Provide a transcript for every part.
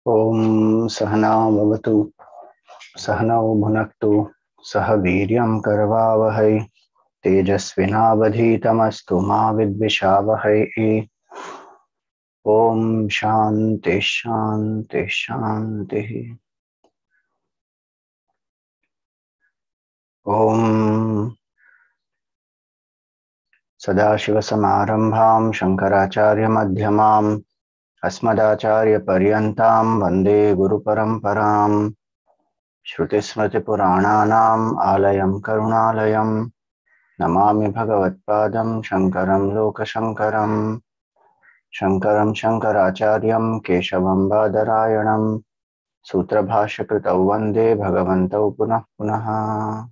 Om Sahana Bhavatu Sahanau Bhunaktu Sah Viryam Karvavahai Tejasvinavadhitamastu Ma Vidvishavahai. Om Shanti Shanti Shanti. Om Sadashivasamarambham Shankaracharya Madhyamam Asmadacharya Paryantam Vande Guru Paramparam Shrutismriti Purananam Alayam Karunalayam Namami Bhagavatpadam Shankaram Lokashankaram Shankaram Shankaracharyam Keshavam Badarayanam Sutra Bhashakritau Vande Bhagavantau Punah Punaha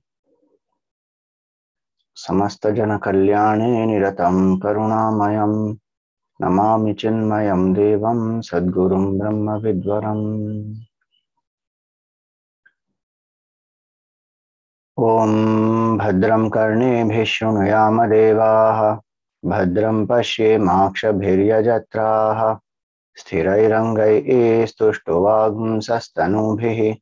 Samasta Jana Kalyane Niratam Karunamayam Namami Chinmayam Devam Sadgurum Brahma Vidvaram. Om Bhadram Karnebhi Shrunuyama Devaha Bhadram Pashyemakshabhiryajatraha Sthirairangai Stushtovagm Sastanubhihi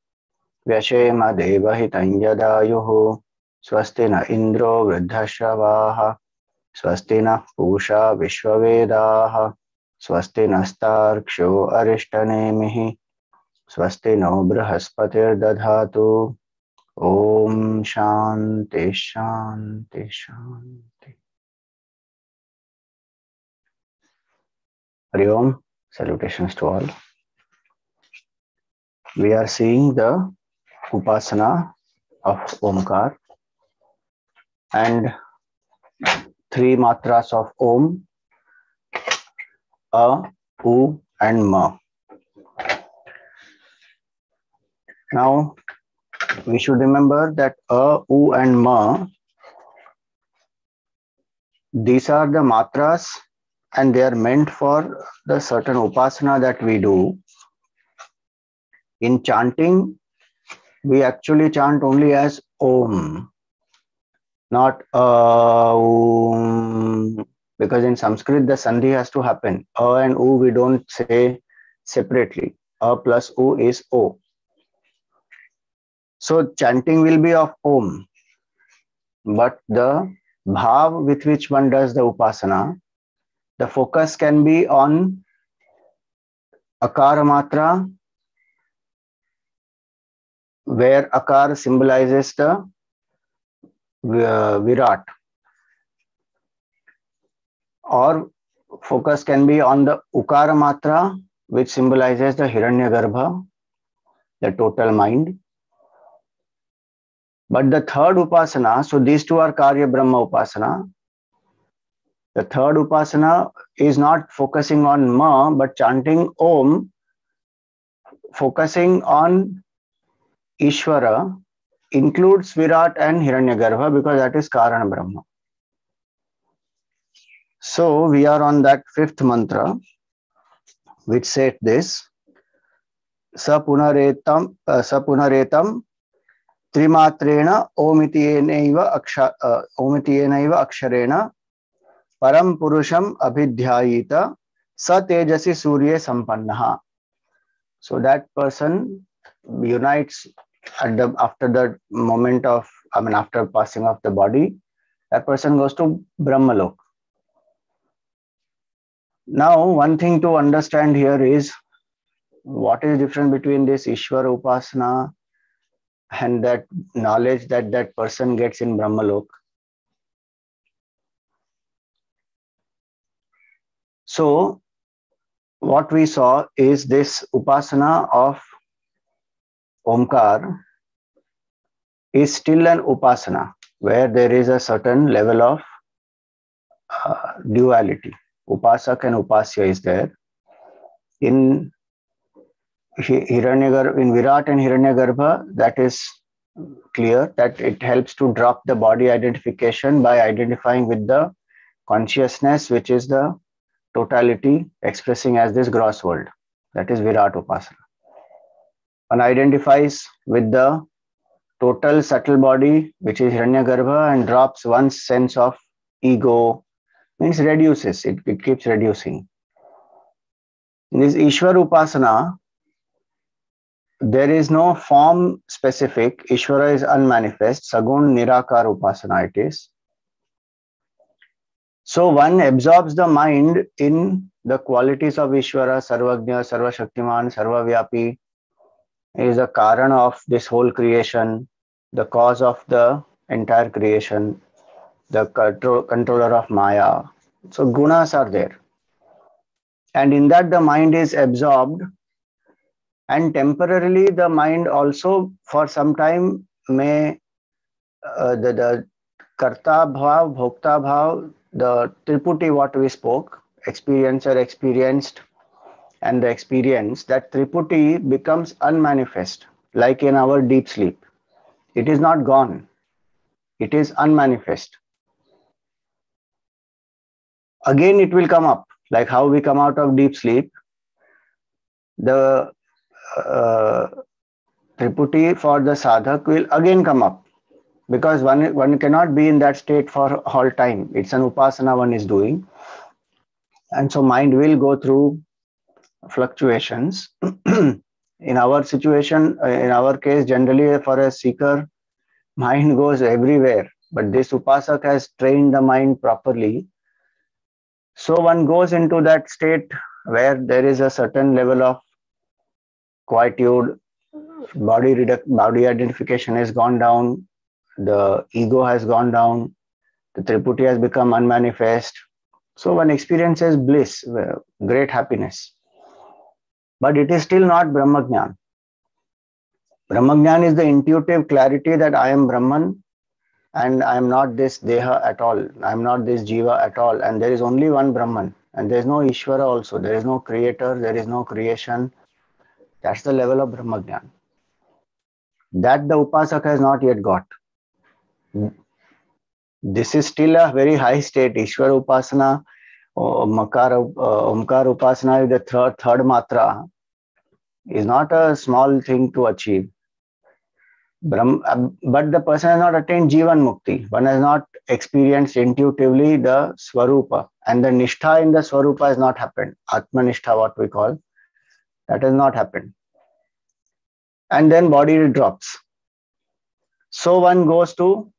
Vyashema Devahitam Yadayuhu Swasti na Indro Vridhashravaha Swasti na Pusha Vishwavedaha Swasti nastarksho Arishtanemihi Swasti no Brahaspatir Dadhatu. Om Shanti Shanti Shanti. Hari Om, salutations to all. We are seeing the Upasana of Omkar and three matras of Om, A, U and Ma. Now, we should remember that A, U and Ma, these are the matras and they are meant for the certain upasana that we do. In chanting, we actually chant only as Om, not Om, because in Sanskrit the sandhi has to happen. A and U we don't say separately. A plus U is O. So chanting will be of Om, but the bhav with which one does the upasana, the focus can be on Akara Matra, where Akar symbolizes the Virat, or focus can be on the Ukara Matra, which symbolizes the Hiranyagarbha, the total mind. But the third upasana, so these two are Karya Brahma upasana. The third upasana is not focusing on Ma, but chanting Om, focusing on Ishvara, includes Virat and Hiranyagarbha because that is Karana Brahma. So we are on that fifth mantra, which said this: Sapunaretam Trimatrena Omitiyenaiva Aksharena Param Purusham Abhidhyayita Sa Tejasi Surya Sampannaha. So that person unites after the moment of, after passing of the body, that person goes to Brahmalok. Now, one thing to understand here is what is the difference between this Ishvara Upasana and that knowledge that that person gets in Brahmalok. So, what we saw is this Upasana of Omkar is still an Upasana where there is a certain level of duality. Upasak and Upasya is there. In Virat and Hiranyagarbha, that is clear that it helps to drop the body identification by identifying with the consciousness, which is the totality expressing as this gross world. That is Virat Upasana. One identifies with the total subtle body, which is Hiranyagarbha, and drops one's sense of ego, means reduces, it keeps reducing. In this Ishvara Upasana, there is no form specific. Ishvara is unmanifest. Sagun Nirakar Upasana it is. So one absorbs the mind in the qualities of Ishvara, Sarvagnya, Sarvashaktiman, Sarvavyapi. He is the Karana of this whole creation, the cause of the entire creation, the controller of Maya. So gunas are there. And in that the mind is absorbed, and temporarily the mind also for some time may the karta bhav, bhokta bhav, the triputi what we spoke, experiencer, experienced, and the experience, that triputi becomes unmanifest, like in our deep sleep. It is not gone, it is unmanifest. Again, it will come up, like how we come out of deep sleep. The triputi for the sadhak will again come up, because one cannot be in that state for all time. It's an upasana one is doing, and so mind will go through fluctuations. In our situation, in our case, generally for a seeker, mind goes everywhere, but this upasak has trained the mind properly. So one goes into that state where there is a certain level of quietude, body identification has gone down, the ego has gone down, the triputi has become unmanifest. So one experiences bliss, great happiness. But it is still not Brahmajnan. Brahmajnan is the intuitive clarity that I am Brahman and I am not this Deha at all. I am not this Jiva at all. And there is only one Brahman. And there is no Ishvara also. There is no creator. There is no creation. That's the level of Brahmajnan. That the Upasaka has not yet got. This is still a very high state. Ishvara Upasana, Omkaar Upasana, the third matra, is not a small thing to achieve. But the person has not attained Jivan Mukti. One has not experienced intuitively the Swarupa. And the Nishtha in the Swarupa has not happened. Atma Nishtha, what we call, that has not happened. And then body drops. So one goes to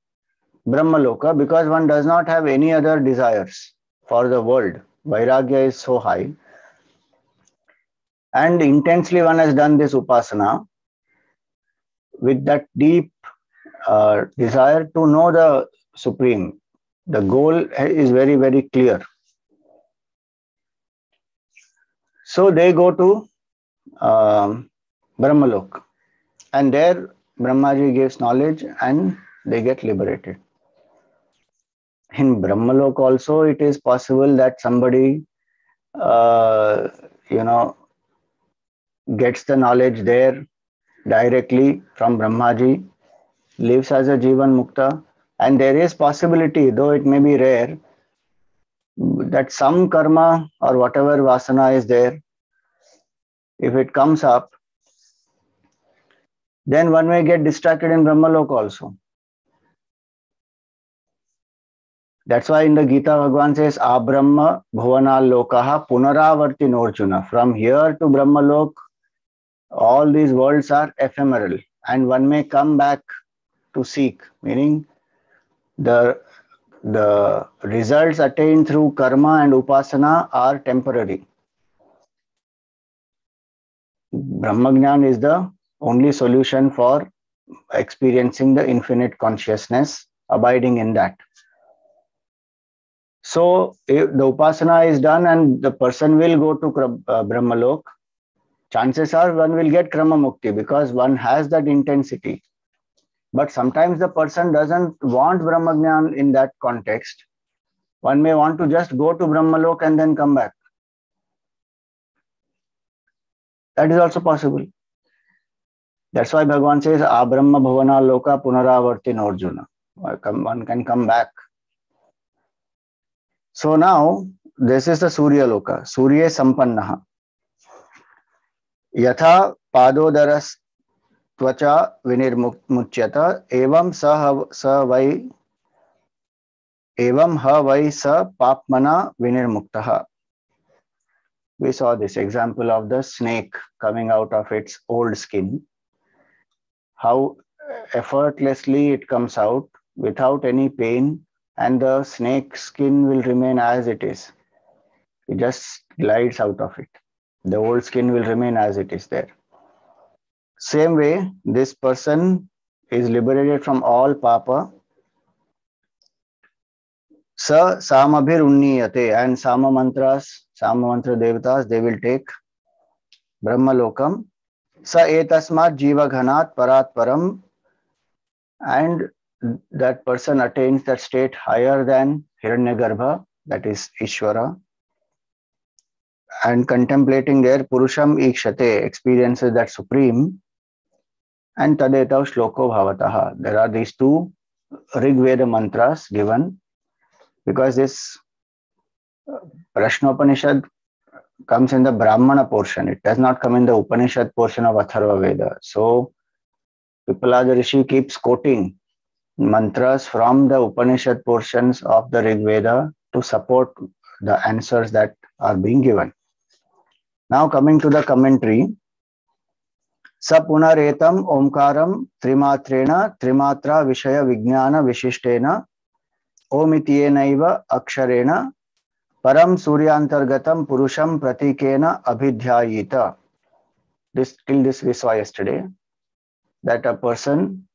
Brahmaloka because one does not have any other desires for the world. Vairagya is so high. And intensely one has done this Upasana with that deep desire to know the Supreme. The goal is very, very clear. So they go to Brahmalok, and there Brahmaji gives knowledge and they get liberated. In Brahmalok also it is possible that somebody gets the knowledge there directly from Brahmaji, lives as a Jivan Mukta, and there is possibility, though it may be rare, that some karma or whatever vasana is there, if it comes up, then one may get distracted in Brahmalok also. That's why in the Gita Bhagavan says, Abrahma Bhuvanal Lokaha Punaravarti Norjuna. From here to Brahmalok, all these worlds are ephemeral and one may come back to seek, meaning the results attained through karma and upasana are temporary. Brahmajnan is the only solution for experiencing the infinite consciousness, abiding in that. So if the upasana is done and the person will go to Brahmalok, chances are one will get Krama Mukti because one has that intensity. But sometimes the person doesn't want Brahmajnan in that context. One may want to just go to Brahmalok and then come back. That is also possible. That's why Bhagavan says, Abrahma Bhavana Loka Punaravarti Norjuna. One can come back. So now, this is the Surya Loka, Surya Sampannaha. Yatha Padodaras Tvacha Vinirmuchyata Evam ha vai sa papmana vinirmuktaha. We saw this example of the snake coming out of its old skin, how effortlessly it comes out without any pain, and the snake skin will remain as it is. It just glides out of it. The old skin will remain as it is there. Same way, this person is liberated from all papa. Sa samabhir unniyate, and sama mantras, sama mantra devatas, they will take brahma lokam. Sa etasmat jiva ghanat parat param, and that person attains that state higher than Hiranyagarbha, that is Ishvara, and contemplating there Purusham Ikshate, experiences that supreme, and Tadetav Shloko Bhavataha. There are these two Rig Veda mantras given because this Prashnopanishad comes in the Brahmana portion. It does not come in the Upanishad portion of Atharva Veda. So Pipalada Rishi keeps quoting mantras from the Upanishad portions of the Rig Veda to support the answers that are being given. Now coming to the commentary, Sa punaretam omkaram trimatrena trimatra vishaya vijnana vishishtena omityenaiva aksharena param suryantargatam purusham pratikena abhidhyayita. Till this we saw yesterday, that a person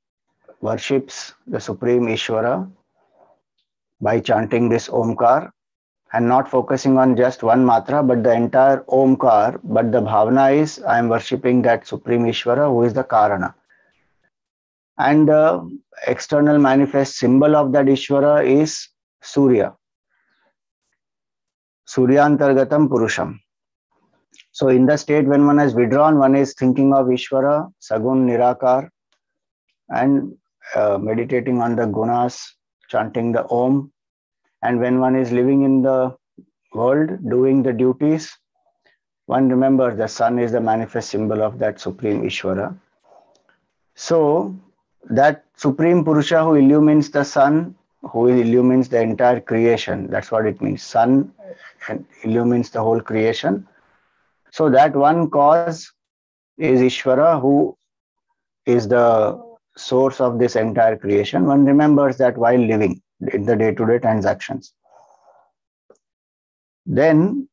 worships the Supreme Ishvara by chanting this Omkar and not focusing on just one matra but the entire Omkar. But the bhavana is, I am worshipping that Supreme Ishvara who is the Karana. And the external manifest symbol of that Ishvara is Surya. Suryantargatam Purusham. So in the state when one has withdrawn, one is thinking of Ishvara, Sagun, Nirakar, and meditating on the gunas, chanting the Om. And when one is living in the world, doing the duties, one remembers the sun is the manifest symbol of that Supreme Ishvara. So that Supreme Purusha who illumines the sun, who illumines the entire creation, that's what it means. Sun illumines the whole creation. So that one cause is Ishvara, who is the source of this entire creation. One remembers that while living in the day-to-day transactions. Then,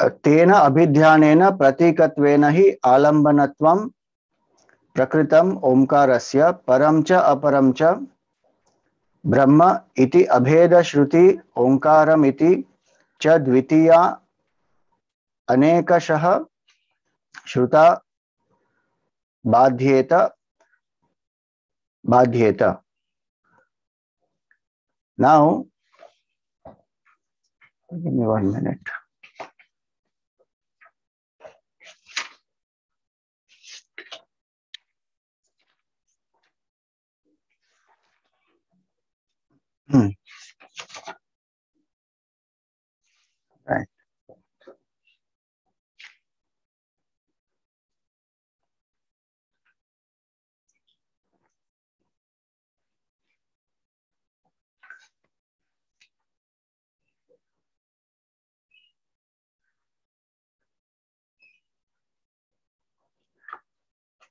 tena abhidhyanena pratikatvena hi alambanatvam prakritam omkarasya paramcha aparamcha brahma iti abheda shruti omkaram iti cha dvitiya anekashah shruta badhyeta. Now, give me 1 minute. Right.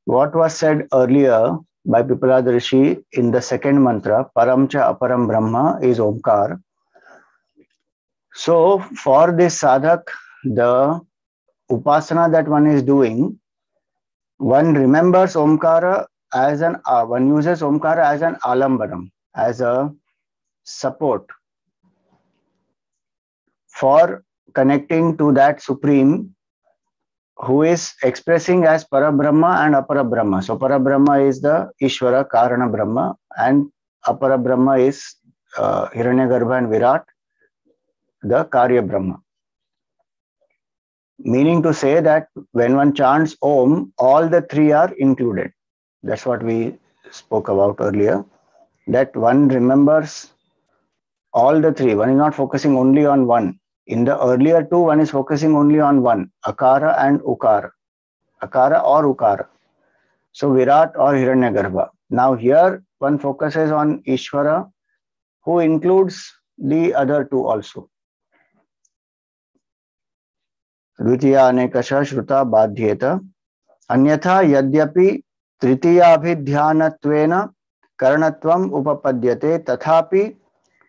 What was said earlier by Pipalada Rishi in the second mantra, Paramcha Aparam Brahma, is Omkar. So for this sadhak, the upasana that one is doing, one remembers Omkara as one uses Omkara as an alambanam, as a support for connecting to that Supreme who is expressing as Parabrahma and Aparabrahma. So Parabrahma is the Ishvara, Karana Brahma, and Aparabrahma is Hiranyagarbha and Virat, the Karya Brahma. Meaning to say that when one chants Om, all the three are included. That's what we spoke about earlier, that one remembers all the three. One is not focusing only on one. In the earlier two, one is focusing only on one, Akara and Ukara. Akara or Ukara. So Virat or Hiranyagarbha. Now here one focuses on Ishvara, who includes the other two also. द्वितीया अनेकशः श्रुता बाध्येत अन्यथा यद्यपि तृतीयाभिध्यानत्वेन करणत्वम् उपपद्यते तथापि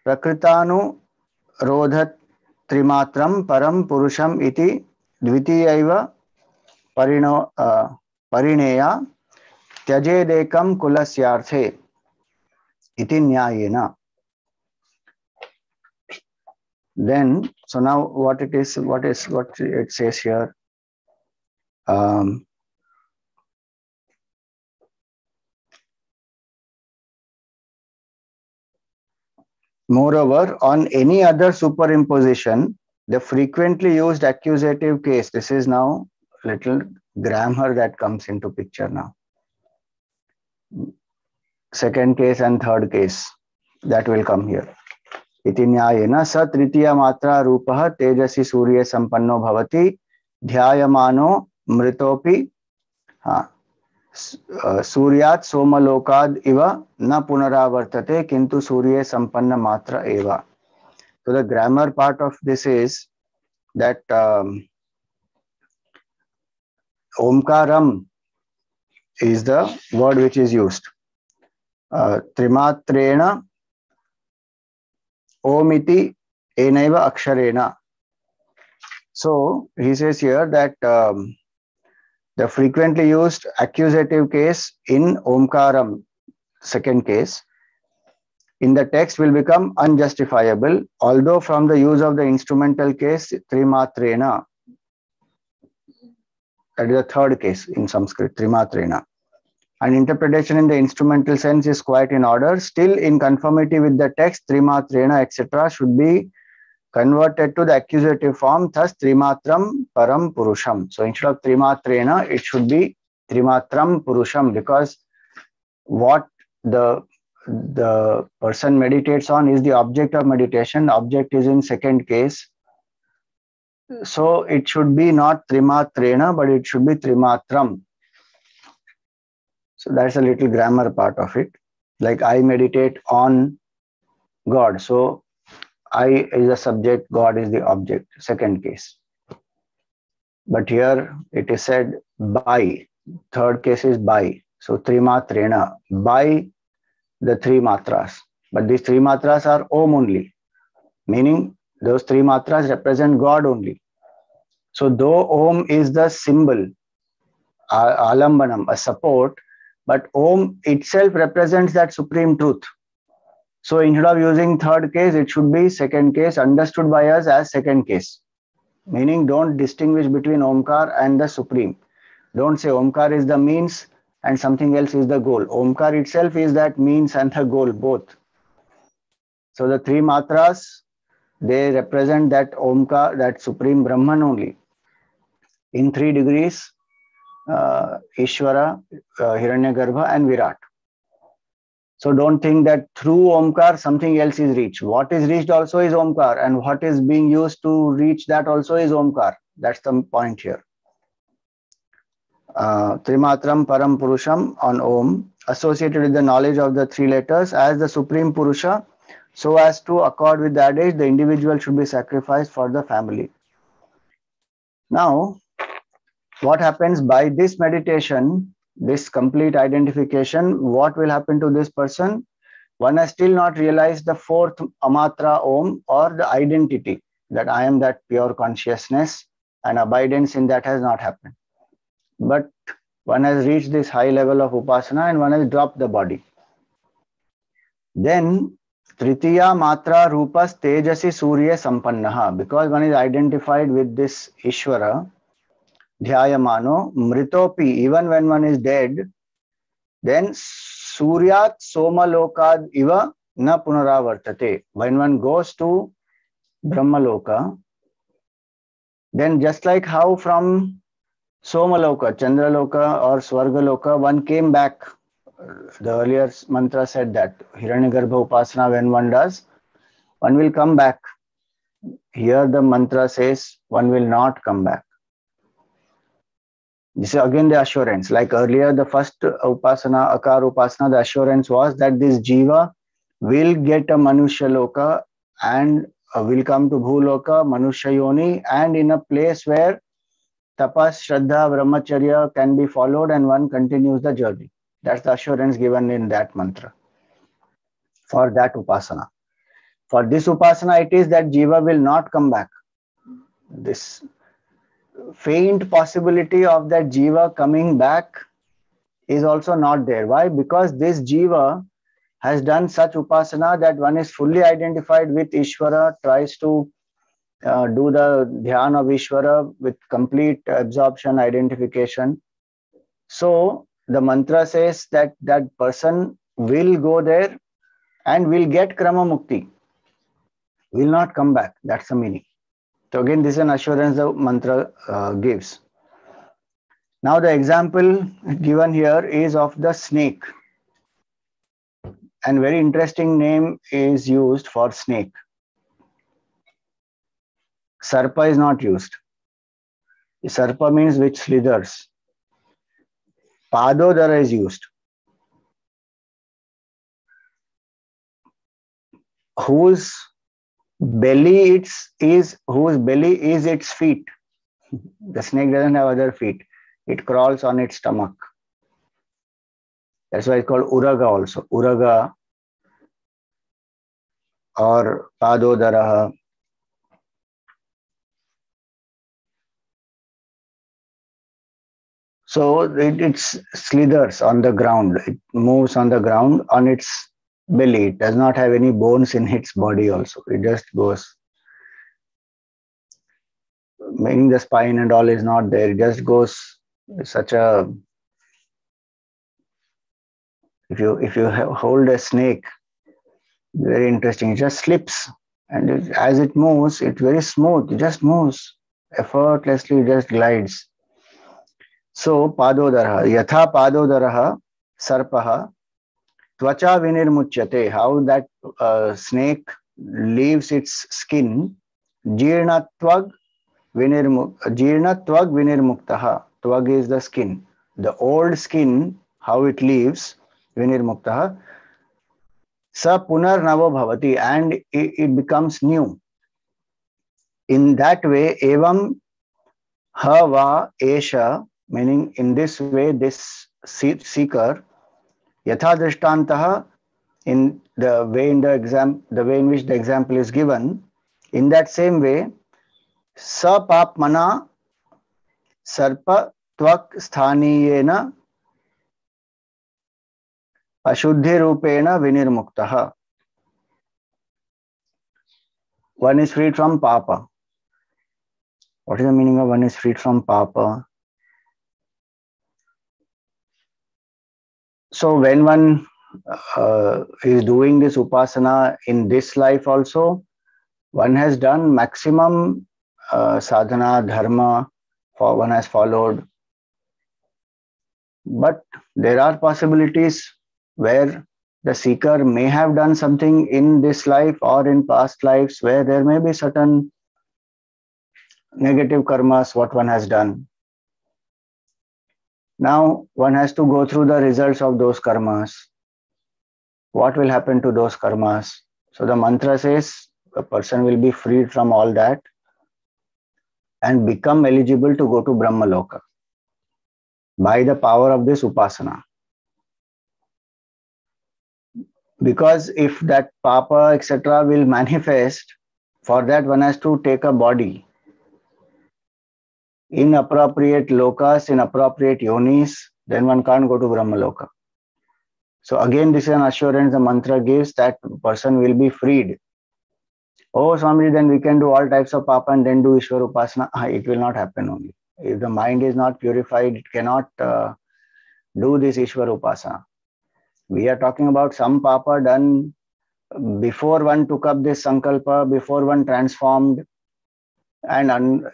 प्रकृतानुरोधत्रिमात्रं परं पुरुषम् इति द्वितीयैव परिणेया त्यजेदेकं कुलस्यार्थे इति न्यायेन. Then, so now what it says here. Moreover, on any other superimposition, the frequently used accusative case, this is now little grammar that comes into picture now. Second case and third case, that will come here. इति न्यायेन स तृतीया मात्रा रूपः तेजसि सूर्ये संपन्नो भवति ध्यायमानो मृतोपि सूर्यात् सोमलोकाद् इव न पुनरावर्तते किंतु सूर्ये संपन्न मात्र एव. So the grammar part of this is that Omkaram is the word which is used. Trimatrena Omiti enaiva aksharena. So he says here that the frequently used accusative case in Omkaram, second case, in the text will become unjustifiable, although from the use of the instrumental case Trimatrena, that is the third case in Sanskrit, Trimatrena, and interpretation in the instrumental sense is quite in order. Still, in conformity with the text, Trimatrena, etc., should be converted to the accusative form, thus Trimatram Param Purusham. So instead of Trimatrena, it should be Trimatram Purusham, because what the person meditates on is the object of meditation. The object is in second case. So it should be not Trimatrena, but it should be Trimatram. So that's a little grammar part of it. Like I meditate on God. So I is the subject, God is the object, second case. But here it is said by, third case is by. So Trimatrena, by the three matras. But these three matras are Om only, meaning those three matras represent God only. So though Om is the symbol, Alambanam, a support, but Om itself represents that supreme truth. So instead of using third case, it should be second case, understood by us as second case. Meaning don't distinguish between Omkar and the supreme. Don't say Omkar is the means and something else is the goal. Omkar itself is that means and the goal, both. So the three matras, they represent that Omkar, that supreme Brahman only. In 3 degrees, Ishvara, Hiranyagarbha and Virat. So don't think that through Omkar something else is reached. What is reached also is Omkar, and what is being used to reach that also is Omkar. That's the point here. Trimatram Param Purusham on Om, associated with the knowledge of the 3 letters as the supreme Purusha, so as to accord with the adage, the individual should be sacrificed for the family. Now, what happens by this meditation, this complete identification, what will happen to this person? One has still not realized the 4th Amatra Om, or the identity that I am that pure consciousness, and abidance in that has not happened. But one has reached this high level of Upasana and one has dropped the body. Then Tritiya Matra Rupas Tejasi Surya Sampannaha, because one is identified with this Ishvara, Dhyayamano, Mritopi, even when one is dead, then Suryat Somalokad Iva Na Punaravartate. When one goes to Brahmaloka, then just like how from Somaloka, Chandraloka or Swargaloka, one came back. The earlier mantra said that Hiranyagarbha Upasana, when one does, one will come back. Here the mantra says one will not come back. This is again the assurance. Like earlier, the first Upasana, Akar Upasana, the assurance was that this Jiva will get a Manusha Loka and will come to Bhuloka, Manusha Yoni, and in a place where tapas, shraddha, brahmacharya can be followed and one continues the journey. That's the assurance given in that mantra for that upasana. For this upasana, it is that jiva will not come back. This faint possibility of that jiva coming back is also not there. Why? Because this jiva has done such upasana that one is fully identified with Ishvara, tries to do the dhyan of Ishvara with complete absorption, identification. So the mantra says that that person will go there and will get krama mukti, will not come back. That's the meaning. So again, this is an assurance the mantra gives. Now the example given here is of the snake. And very interesting name is used for snake. Sarpa is not used. Sarpa means which slithers. Padodara is used. Whose belly is its feet. The snake doesn't have other feet. It crawls on its stomach. That's why it's called uraga also. Uraga or padodara. So it slithers on the ground. It moves on the ground on its belly. It does not have any bones in its body also. It just goes. Meaning the spine and all is not there. It just goes such a... If you hold a snake, very interesting. It just slips. And as it moves, it's very smooth. It just moves. Effortlessly, it just glides. So, padodaraha. Yatha padodaraha sarpaha tvacha vinirmuchyate. How that snake leaves its skin. Jirnatvag vinirmuktaha. Tvag is the skin. The old skin, how it leaves, vinirmuktaha. Sa punar navo bhavati, and it becomes new. In that way, evam hava esha, meaning in this way, this seeker, yatha drishtantaha, in the way in which the example is given, in that same way, sa papmana sarpa tvak sthaniyena ashuddhi rupena vinirmuktaha. One is freed from papa. What is the meaning of one is freed from papa? So when one is doing this upasana in this life also, one has done maximum sadhana, dharma, one has followed. But there are possibilities where the seeker may have done something in this life or in past lives where there may be certain negative karmas, what one has done. Now, one has to go through the results of those karmas. What will happen to those karmas? So the mantra says a person will be freed from all that and become eligible to go to Brahmaloka by the power of this upasana. Because if that papa, etc., will manifest, for that one has to take a body in appropriate lokas, in appropriate yonis, then one can't go to Brahmaloka. So again, this is an assurance the mantra gives that person will be freed. Oh, Swamiji, then we can do all types of papa and then do Ishvara Upasana. It will not happen only. If the mind is not purified, it cannot do this Ishvara Upasana. We are talking about some papa done before one took up this sankalpa, before one transformed, and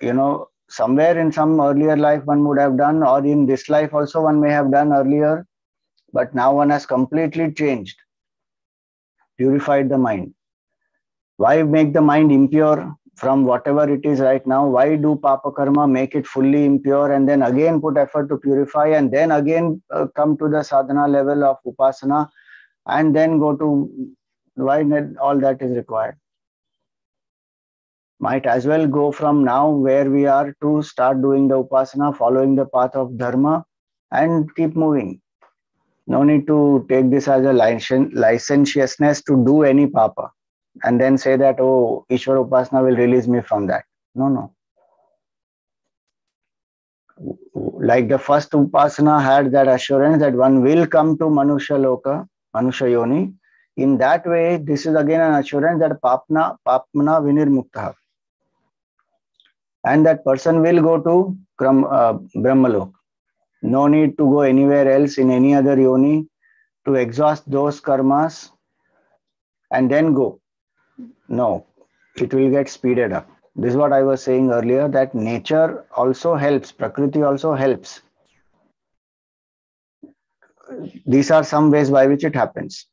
somewhere in some earlier life one would have done, or in this life also one may have done earlier, but now one has completely changed, purified the mind. Why make the mind impure from whatever it is right now? Why do papa karma, make it fully impure and then again put effort to purify and then again come to the sadhana level of upasana and then go to... Why not all that is required? Might as well go from now where we are to start doing the upasana, following the path of dharma, and keep moving. No need to take this as a licentiousness to do any papa and then say that, oh, Ishvara Upasana will release me from that. No, no. Like the first Upasana had that assurance that one will come to Manusha Loka, Manusha Yoni. In that way, this is again an assurance that Papna Vinirmukta. And that person will go to Brahmalok. No need to go anywhere else in any other yoni to exhaust those karmas and then go. No, it will get speeded up. This is what I was saying earlier, that nature also helps, Prakriti also helps. These are some ways by which it happens.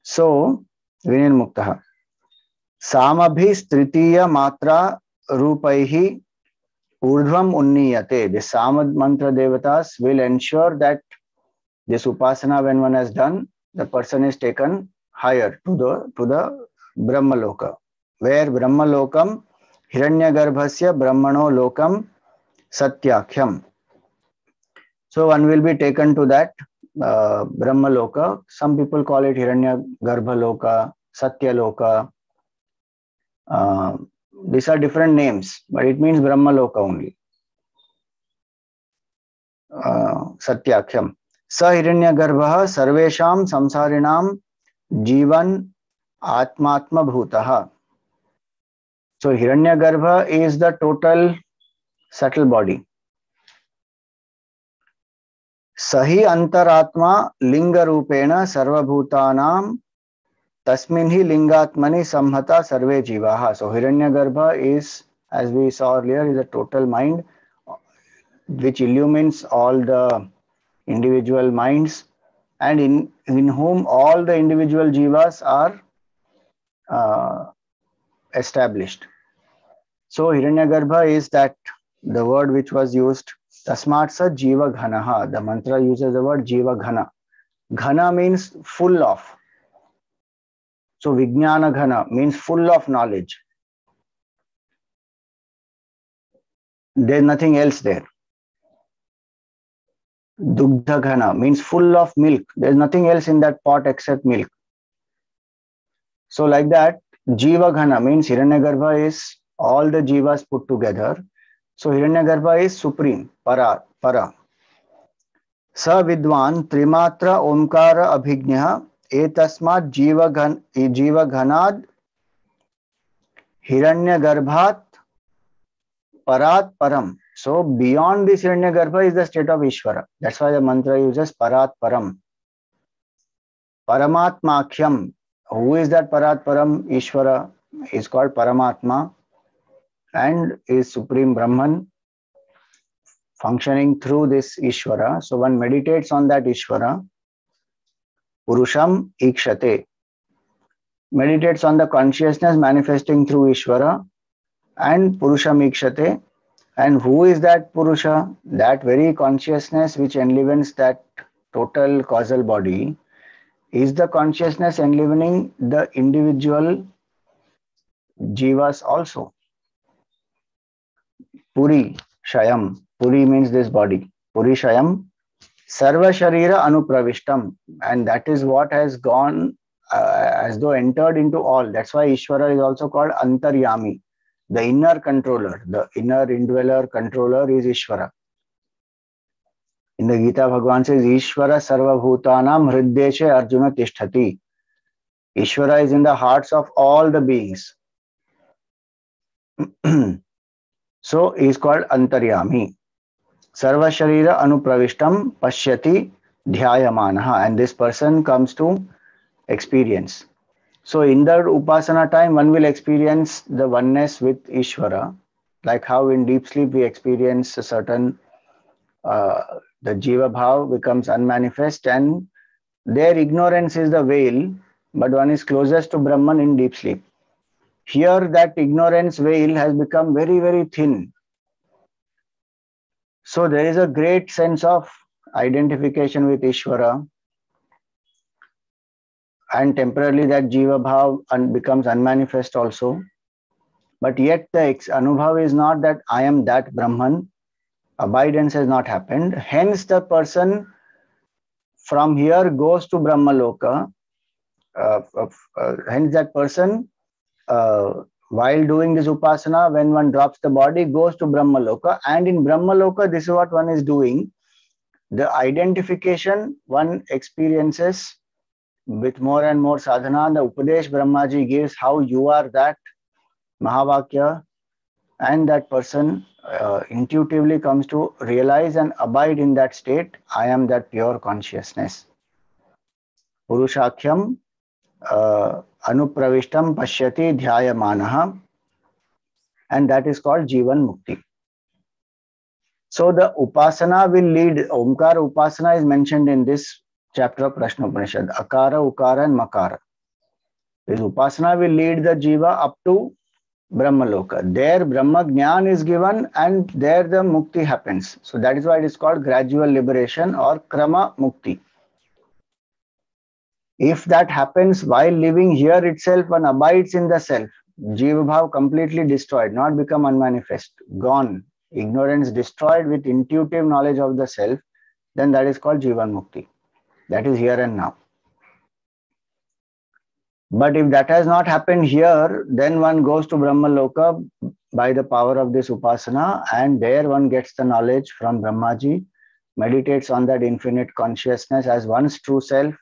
So, Vinirmuktaha. Samabhis tritiya matra rupaihi urdhvam unniyate. The Samad mantra devatas will ensure that this upasana, when one has done, the person is taken higher to the Brahmaloka, where Brahmalokam Hiranyagarbhasya Brahmano Lokam Satyakhyam. So one will be taken to that Brahmaloka. Some people call it Hiranyagarbhaloka, Satyaloka. These are different names, but it means Brahmaloka only. Satyakhyam. Sa Hiranyagarbha Sarvesham Samsarinam Jivan Atmatma Bhutaha. So Hiranyagarbha is the total subtle body. Sahi Antaratma Linga Rupena Sarvabhutanam Tasminhi Lingatmani Samhata Sarve Jivaha. So Hiranyagarbha is, as we saw earlier, is a total mind which illumines all the individual minds, and in whom all the individual jivas are established. So Hiranyagarbha is that the word which was used, Tasmatsa Jiva Ghanaha. The mantra uses the word Jiva Ghana. Ghana means full of. So Vijnana Ghana means full of knowledge. There's nothing else there. Dugdha Ghana means full of milk. There's nothing else in that pot except milk. So like that, Jiva Ghana means Hiranyagarbha is all the jivas put together. So Hiranyagarbha is supreme, para. Sa Vidwan Trimatra Omkara Abhignya Etasmat Jiva Ghanad Hiranyagarbhat Parat Param. So beyond this Hiranyagarbha is the state of Ishvara. That's why the mantra uses Parat Param. Paramatmakhyam. Who is that Parat Param? Ishvara is called Paramatma and is Supreme Brahman functioning through this Ishvara. So one meditates on that Ishvara. Purusham Ikshate. Meditates on the consciousness manifesting through Ishvara and Purusham Ikshate. And who is that Purusha? That very consciousness which enlivens that total causal body is the consciousness enlivening the individual jivas also. Puri Shayam. Puri means this body. Puri Shayam. Sarva Sharira Anupravishtam. And that is what has gone as though entered into all. That's why Ishvara is also called Antaryami. The inner controller, the inner indweller controller is Ishvara. In the Gita, Bhagavan says, Ishvara Sarva Bhutanam Hriddeshe Arjuna Tishtati. Ishvara is in the hearts of all the beings. So he is called Antaryami. Sarva Sharira Anupravishtam Pashyati Dhyayamanaha. And this person comes to experience. So in the Upasana time, one will experience the oneness with Ishvara, like how in deep sleep we experience a certain, the Jiva Bhav becomes unmanifest and their ignorance is the veil, but one is closest to Brahman in deep sleep. Here that ignorance veil has become very, very thin. So there is a great sense of identification with Ishvara, and temporarily that Jiva Bhav becomes unmanifest also. But yet the Anubhav is not that I am that Brahman. Abidance has not happened. Hence the person from here goes to Brahmaloka. Hence that person, while doing this upasana, when one drops the body, goes to Brahmaloka. And in Brahmaloka, this is what one is doing. The identification one experiences with more and more sadhana, the Upadesh Brahmaji gives how you are that Mahavakya, and that person intuitively comes to realize and abide in that state. I am that pure consciousness. Purushakyam anupravishtam pashyati dhyayamanaha, and that is called Jivan Mukti. So the upasana will lead, Omkar Upasana is mentioned in this chapter of Prashnopanishad, Akara, Ukara and Makara. This upasana will lead the jiva up to Brahmaloka. There Brahma Jnana is given and there the Mukti happens. So that is why it is called gradual liberation or Krama Mukti. If that happens while living here itself, one abides in the self. Jiva Bhav completely destroyed, not become unmanifest, gone. Ignorance destroyed with intuitive knowledge of the self, then that is called Jivan Mukti. That is here and now. But if that has not happened here, then one goes to Brahmaloka by the power of this upasana, and there one gets the knowledge from Brahmaji, meditates on that infinite consciousness as one's true self,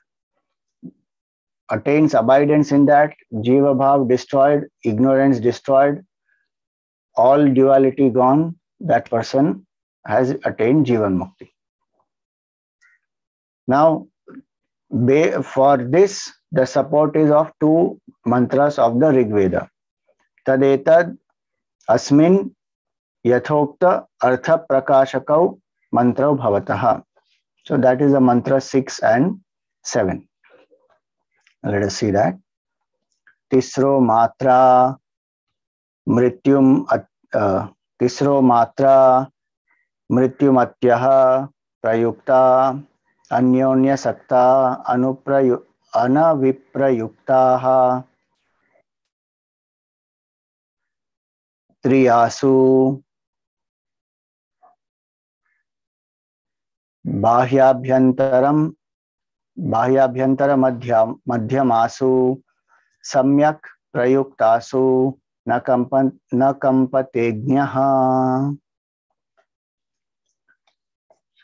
attains abidance in that, Jiva Bhav destroyed, ignorance destroyed, all duality gone, that person has attained Jivan Mukti. Now, for this, the support is of two mantras of the Rig Veda. Tadetad asmin yathokta artha prakashakau mantra bhavataha. So that is the mantra 6 and 7. Let us see that. Tisro matra mrityum tisro matra mrityumatyaha prayukta anyonya sakta anaviprayuktaha triyasu bahyabhyantara madhyamasu samyak prayuktasu na kampategnaha.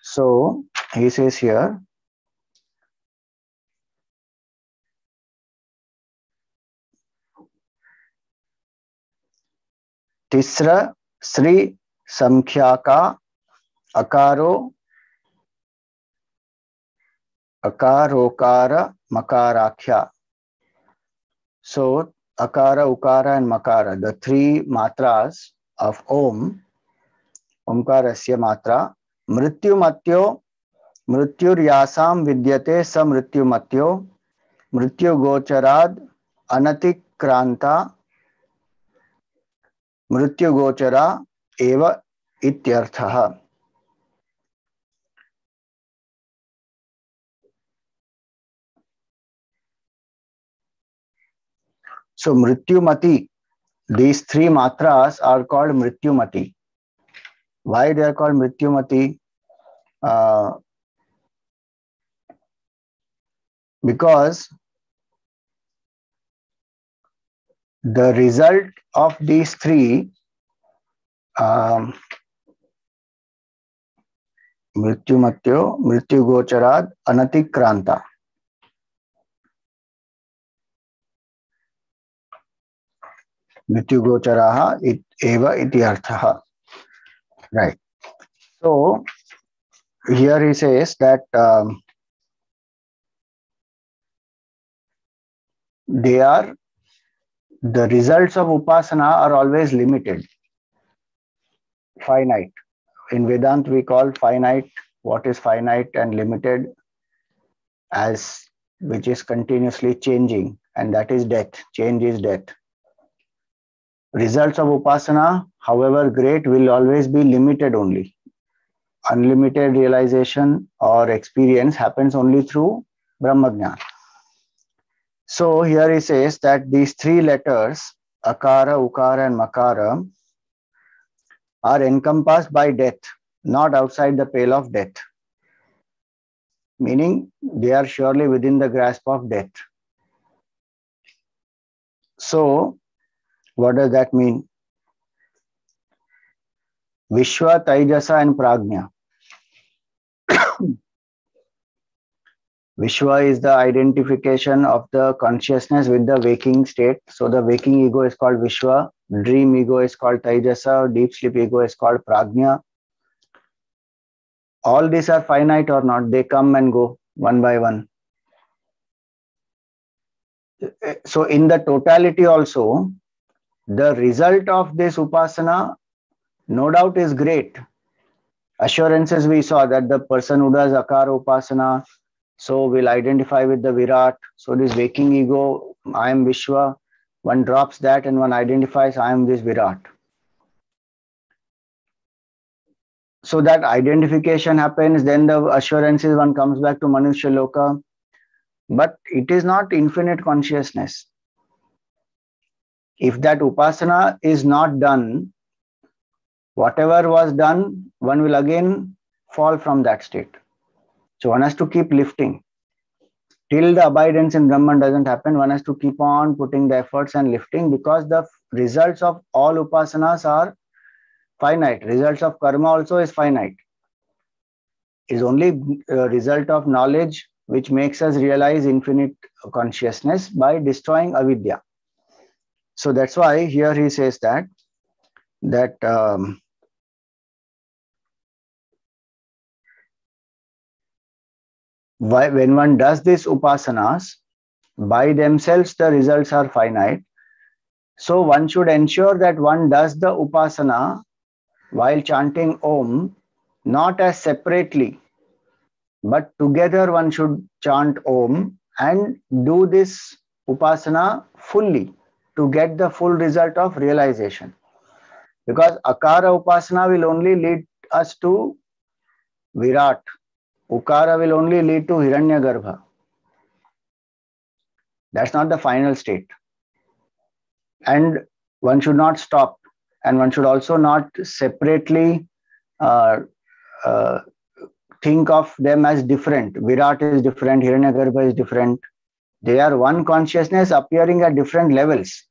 So he says here, Tisra Sri Samkhyaka Akaro Akarokara Makarakhya. So Akara, Ukara and Makara, the three matras of Om, Omkarasya matra, Mrityumatyo, Mrityuryasam Vidyate Sa Mrityumatyo, Mrityugocharad Anatikranta, Mrityugochara eva ityarthaha. So Mrityumati, these three matras are called Mrityumati. Why they are called Mrityumati? Because the result of these three, Mrityumatyo, Mrityugocharad, Anatikranta. Mrityugocharaha eva iti arthaha. Right. So here he says that the results of upasana are always limited, finite. In Vedanta we call finite what is finite and limited as which is continuously changing, and that is death. Change is death. Results of upasana, however great, will always be limited only. Unlimited realization or experience happens only through Brahmajnana. So here he says that these three letters Akara, Ukara and Makara are encompassed by death, not outside the pale of death. Meaning they are surely within the grasp of death. So, what does that mean? Vishwa, Taijasa and Prajna. Vishwa is the identification of the consciousness with the waking state. So the waking ego is called Vishwa, dream ego is called Taijasa, deep sleep ego is called Prajna. All these are finite or not, they come and go one by one. So in the totality also, the result of this upasana no doubt is great. Assurances we saw that the person who does Akara Upasana so will identify with the Virat. So this waking ego, I am Vishwa, one drops that and one identifies, I am this Virat. So that identification happens, then the assurances, one comes back to Manushya Loka. But it is not infinite consciousness. If that Upasana is not done, whatever was done, one will again fall from that state. So one has to keep lifting. Till the abidance in Brahman doesn't happen, one has to keep on putting the efforts and lifting, because the results of all upasanas are finite. Results of karma also is finite. It is only a result of knowledge which makes us realize infinite consciousness by destroying avidya. So that's why here he says that when one does these upasanas, by themselves the results are finite. So one should ensure that one does the upasana while chanting Om, not as separately, but together one should chant Om and do this upasana fully to get the full result of realization. Because Akara Upasana will only lead us to Virat. Ukara will only lead to Hiranyagarbha. That's not the final state. And one should not stop. And one should also not separately think of them as different. Virat is different, Hiranyagarbha is different. They are one consciousness appearing at different levels.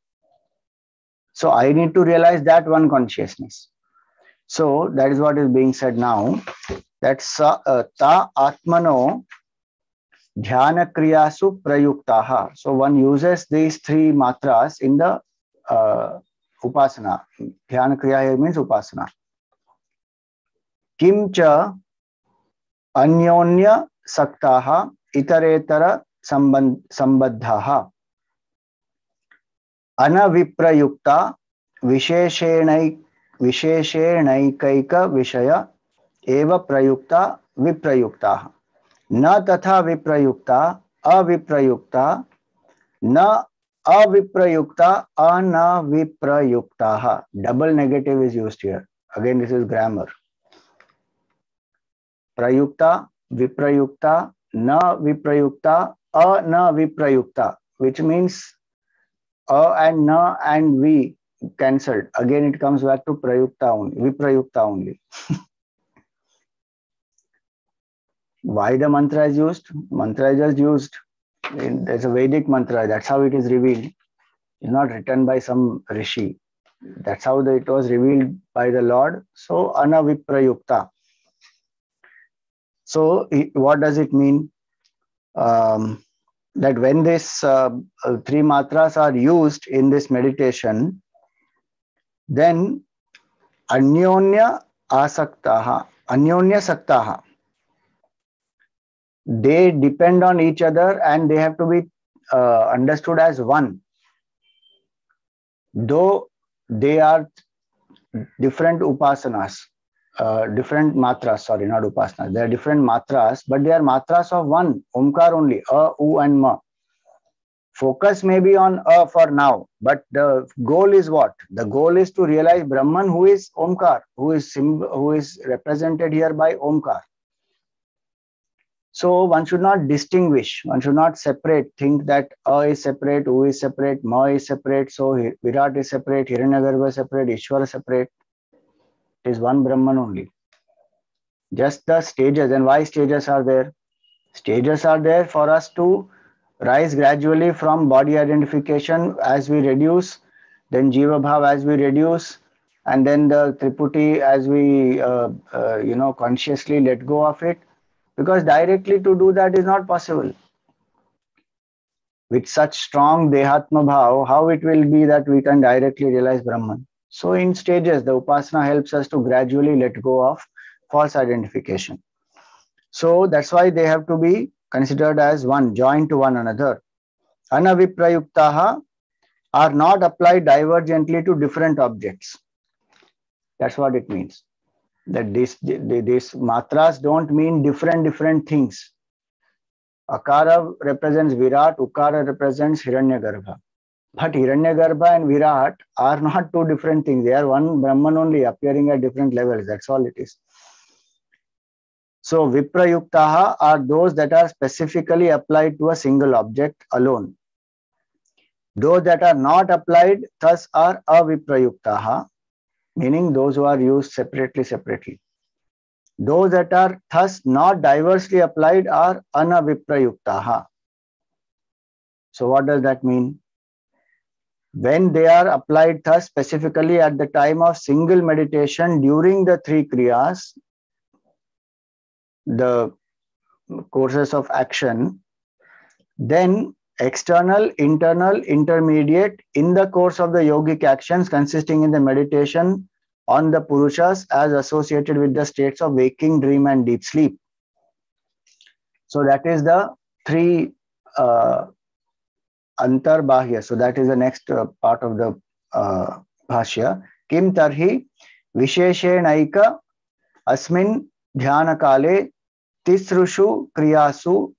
So I need to realize that one consciousness. So that is what is being said now. That ta atmano dhyana kriyasu prayuktaha. So one uses these three matras in the upasana. Dhyana kriya here means upasana. Kimcha anyonya saktaha itaretara sambadhaha anaviprayukta विशेषेणैकैक विषय एव प्रयुक्ता विप्रयुक्ता न तथा विप्रयुक्ता अविप्रयुक्ता न अविप्रयुक्ता अनविप्रयुक्ता. Double negative is used here. Again, this is grammar. Prayukta, viprayukta, na viprayukta, anaviprayukta, which means and na and vi cancelled. Again, it comes back to prayukta only, viprayukta only. Why the mantra is used? Mantra is just used. There's a Vedic mantra. That's how it is revealed. It's not written by some rishi. That's how it was revealed by the Lord. So, anaviprayukta. So, what does it mean? That when these three matras are used in this meditation, then anyonya asaktaha, anyonya saktaha, they depend on each other and they have to be understood as one. Though they are different upasanas, different matras, sorry, not upasanas, they are different matras, but they are matras of one, Omkar only, A, U and Ma. Focus may be on A for now, but the goal is what? The goal is to realize Brahman, who is Omkar, who is represented here by Omkar. So one should not distinguish, one should not separate, think that A is separate, U is separate, Ma is separate, so Virat is separate, Hiranyagarbha is separate, Ishvara separate. It is one Brahman only. Just the stages. And why stages are there? Stages are there for us to rise gradually from body identification as we reduce, then Jiva Bhav as we reduce, and then the Triputi as we consciously let go of it. Because directly to do that is not possible. With such strong Dehatma Bhav, how it will be that we can directly realize Brahman? So in stages, the Upasana helps us to gradually let go of false identification. So that's why they have to be considered as one, joined to one another. Anaviprayuktaha are not applied divergently to different objects. That's what it means. That these matras don't mean different things. Akara represents Virat, Ukara represents Hiranyagarbha. But Hiranyagarbha and Virat are not two different things. They are one Brahman only, appearing at different levels. That's all it is. So Viprayuktaha are those that are specifically applied to a single object alone. Those that are not applied thus are Aviprayuktaha, meaning those who are used separately. Those that are thus not diversely applied are Anaviprayuktaha. So what does that mean? When they are applied thus specifically at the time of single meditation during the three kriyas, the courses of action, then external, internal, intermediate in the course of the yogic actions consisting in the meditation on the Purushas as associated with the states of waking, dream and deep sleep. So that is the three Antarbahya. So that is the next part of the Bhashya. Kim tarhi visheshenaika asmin dhyana kale tisrushu kriyasu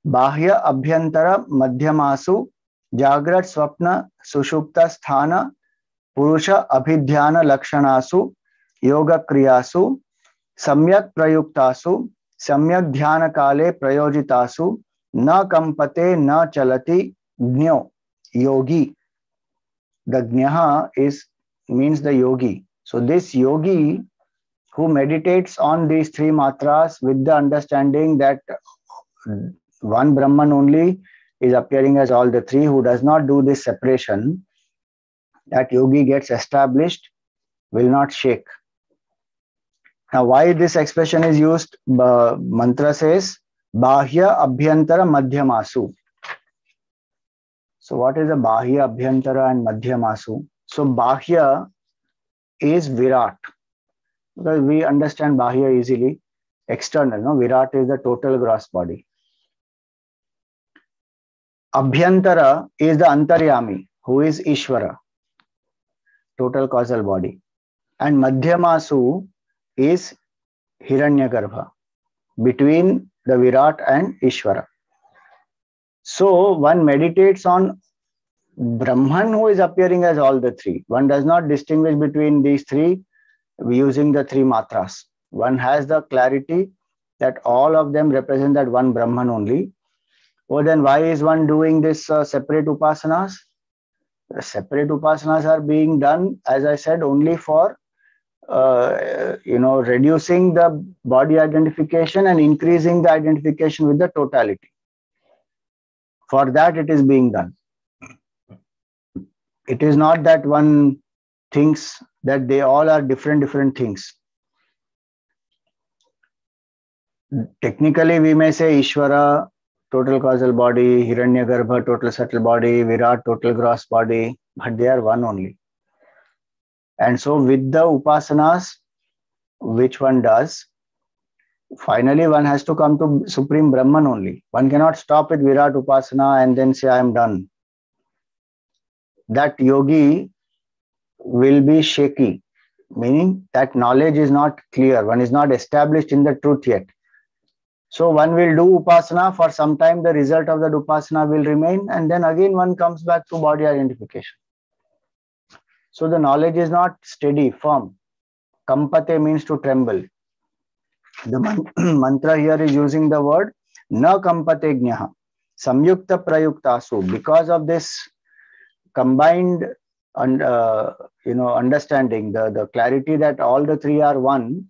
bahya abhyantara madhyamasu jagrat swapna sushupta sthana purusha abhidhyana lakshanasu yoga kriyasu samyak prayuktasu samyak dhyana kale prayojitasu na kampate na chalati Gnyo, yogi. The Gnyaha means the yogi. So this yogi who meditates on these three matras with the understanding that one Brahman only is appearing as all the three, who does not do this separation, that yogi gets established, will not shake. Now why this expression is used? Mantra says, Bahya Abhyantara Madhyamasu. So what is the Bahya, Abhyantara and Madhyamasu? So Bahya is Virat. Because we understand Bahya easily. External, no? Virat is the total gross body. Abhyantara is the Antaryami, who is Ishvara, total causal body. And Madhyamasu is Hiranyagarbha, between the Virat and Ishvara. So one meditates on Brahman who is appearing as all the three. One does not distinguish between these three using the three matras. One has the clarity that all of them represent that one Brahman only. Oh, then why is one doing this separate upasanas? The separate upasanas are being done, as I said, only for reducing the body identification and increasing the identification with the totality. For that it is being done. It is not that one thinks that they all are different things. Technically, we may say Ishvara, total causal body, Hiranyagarbha, total subtle body, Virat, total gross body, but they are one only. And so with the upasanas, which one does, finally one has to come to Supreme Brahman only. One cannot stop with Virat Upasana and then say, I am done. That yogi will be shaky, meaning that knowledge is not clear. One is not established in the truth yet. So one will do Upasana for some time, the result of that Upasana will remain, and then again one comes back to body identification. So the knowledge is not steady, firm. Kampate means to tremble. The mantra here is using the word na kampate jnaha, samyukta prayuktasu. Because of this combined and understanding, the clarity that all the three are one,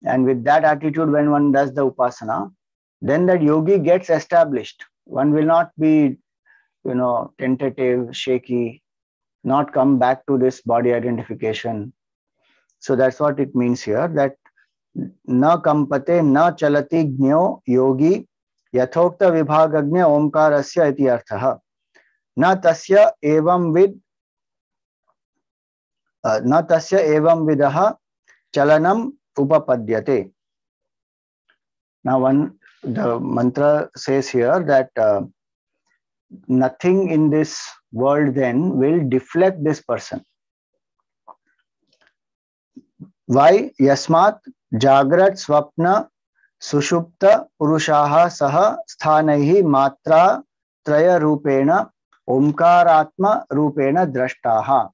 and with that attitude, when one does the upasana, then that yogi gets established. One will not be tentative, shaky, not come back to this body identification. So that's what it means here, that na kampate na chalati jnyo yogi yathokta vibhagagnya omkarasya iti arthaha. Na tasya evam vidaha chalanam upapadyate. Now the mantra says here that nothing in this world then will deflect this person. Why? Yasmat jagrat swapna sushupta purushaha saha sthanaihi matra traya rupena omkaratma rupena drashtaha.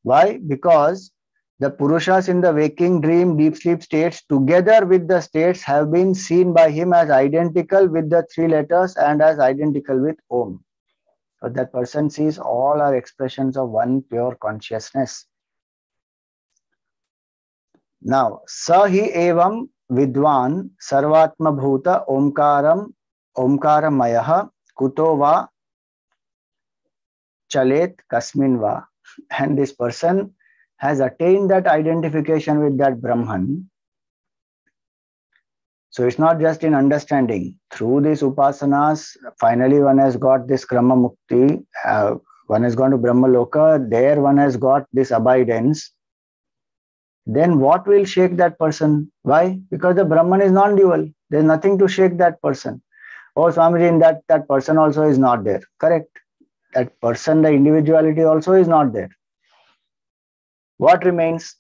Why? Because the purushas in the waking, dream, deep sleep states together with the states have been seen by him as identical with the three letters and as identical with Om. So that person sees all our expressions of one pure consciousness. Now, sahi evam vidwan sarvatma bhuta omkaramayaha kuto va chalet kasmin va. And this person has attained that identification with that Brahman. So it's not just in understanding. Through these upasanas, finally one has got this Krama Mukti, one has gone to Brahma Loka, there one has got this abidance. Then what will shake that person? Why? Because the Brahman is non-dual. There's nothing to shake that person. Oh, Swamiji, in that person also is not there. Correct. That person, the individuality also is not there. What remains?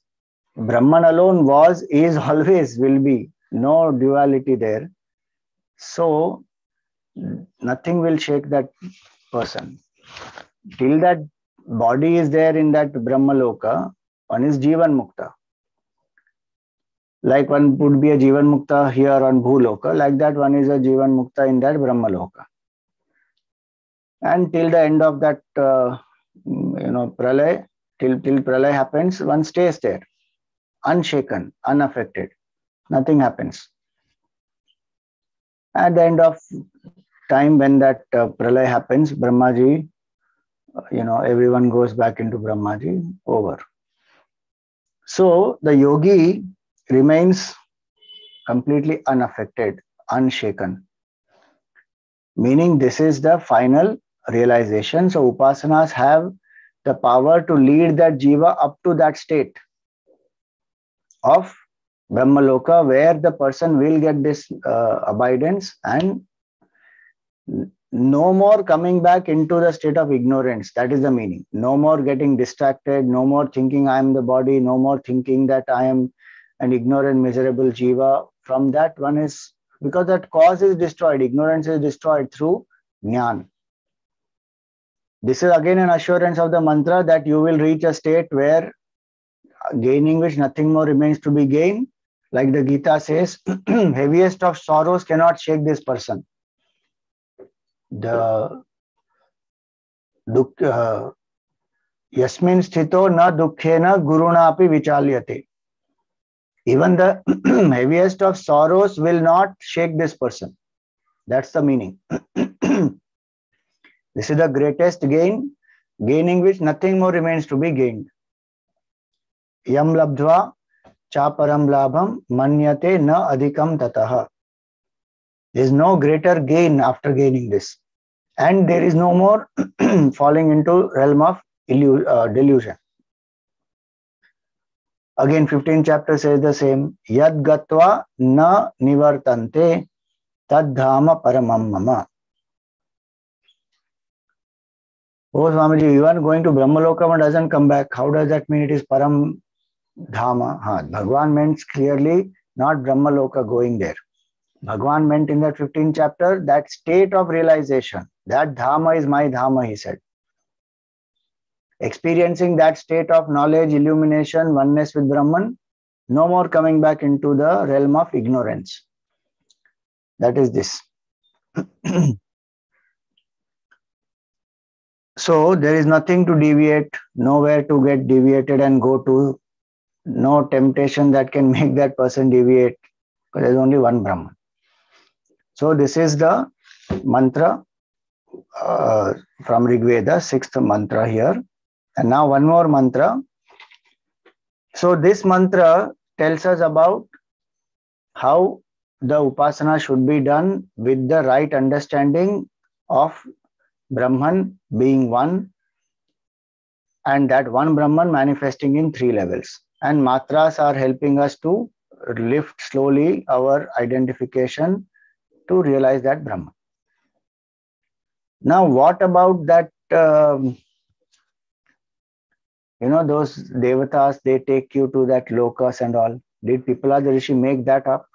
Brahman alone was, is, always will be. No duality there. So, nothing will shake that person. Till that body is there in that Brahma Loka, one is Jivan Mukta. Like one would be a Jivan Mukta here on Bhuloka, like that one is a Jivan Mukta in that Brahma Loka. And till the end of that, Pralay, till Pralay happens, one stays there, unshaken, unaffected. Nothing happens. At the end of time, when that Pralay happens, Brahmaji, everyone goes back into Brahmaji, over. So the yogi remains completely unaffected, unshaken. Meaning this is the final realization. So upasanas have the power to lead that jiva up to that state of Brahmaloka, where the person will get this abidance and no more coming back into the state of ignorance. That is the meaning. No more getting distracted, no more thinking I am the body, no more thinking that I am an ignorant, miserable jiva. From that one is, because that cause is destroyed, ignorance is destroyed through jnana. This is again an assurance of the mantra that you will reach a state where gaining which nothing more remains to be gained. Like the Gita says, heaviest of sorrows cannot shake this person. The yasmin sthito na dukkhena guruna api vichalyate. Even the heaviest of sorrows will not shake this person. That's the meaning. This is the greatest gain, gaining which nothing more remains to be gained. Yam labdhva chaparam labham manyate na adhikam tataha. There is no greater gain after gaining this. And there is no more falling into realm of delusion. Again, 15th chapter says the same. Yad gatva na nivartante tad dhama paramam mama. Oh, Swamiji, even going to Brahmaloka doesn't come back. How does that mean it is param dhama? Bhagwan meant clearly not Brahmaloka going there. Bhagwan meant in that 15th chapter that state of realization. That dhama is my dhama, he said. Experiencing that state of knowledge, illumination, oneness with Brahman, No more coming back into the realm of ignorance. That is this. So there is nothing to deviate, nowhere to get deviated and go to, no temptation that can make that person deviate, because there is only one Brahman. So this is the mantra from Rig Veda, 6th mantra here. And now one more mantra. So this mantra tells us about how the upasana should be done with the right understanding of Brahman being one, and that one Brahman manifesting in 3 levels. And matras are helping us to lift slowly our identification to realize that Brahman. Now, what about that, those devatas, they take you to that lokas and all. Did Pipalada Rishi make that up?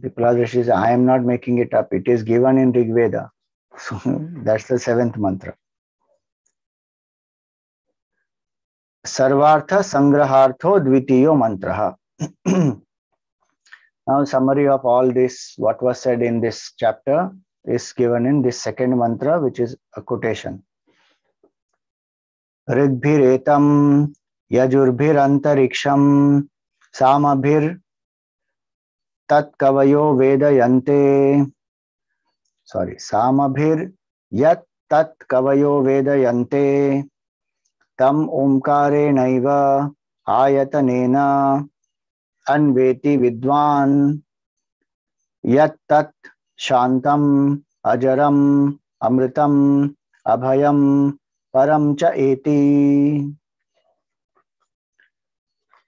Pipalada Rishi says, I am not making it up. It is given in Rig Veda. So that's the 7th mantra. Sarvartha Sangrahartho Dvitiyo Mantraha. Now, summary of all this, what was said in this chapter, is given in this 2nd mantra, which is a quotation. Rigbhiretam yajurбhirantарикшам samabhir tat kavayo vedayante. Sorry, samabhir yat tat kavayo vedayante tam omkare naiva ayatanena anveti vidwan yat tat shantam ajaram amritam abhayam param cha eti.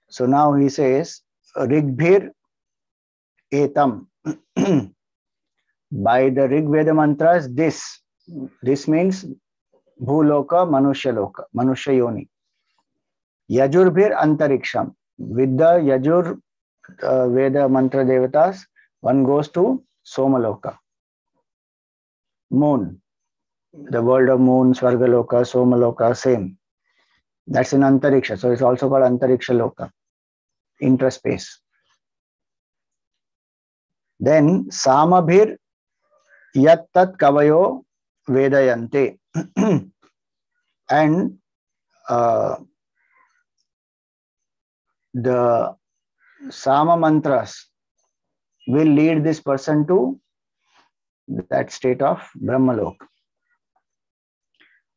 So now he says, Rigbhir etam. By the Rig Veda mantras, this means Bhuloka, Manushya Yoni. Yajurbhir Antariksham. With the Yajur Veda mantra devatas, one goes to Somaloka. Moon. The world of moon, Svargaloka, Somaloka, same. That's in Antariksha. So it's also called Antariksha Loka. Intraspace. Then Samabhir Yat Tat Kavayo Vedayante. And the Sama mantras will lead this person to that state of Brahmalok.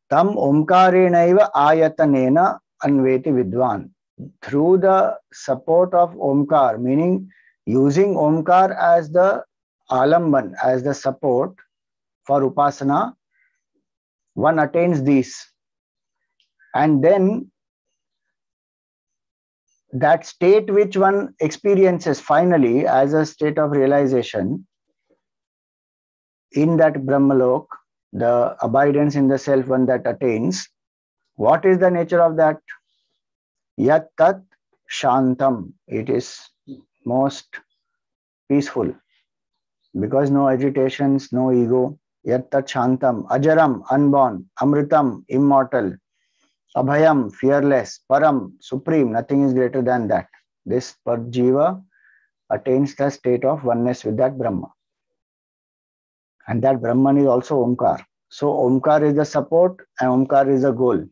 Tam omkarenaiva ayatanena anveti vidwan. Through the support of Omkar, meaning using Omkar as the alamban, as the support for upasana, one attains these. And then that state which one experiences finally as a state of realization in that Brahmalok, the abidance in the self one that attains, what is the nature of that? Yat tat shantam. It is most peaceful because no agitations, no ego. Yat tat shantam. Ajaram, unborn. Amritam, immortal. Abhayam, fearless. Param, supreme. Nothing is greater than that. This Jiva attains the state of oneness with that Brahma. And that Brahman is also Omkar. So Omkar is the support and Omkar is the goal.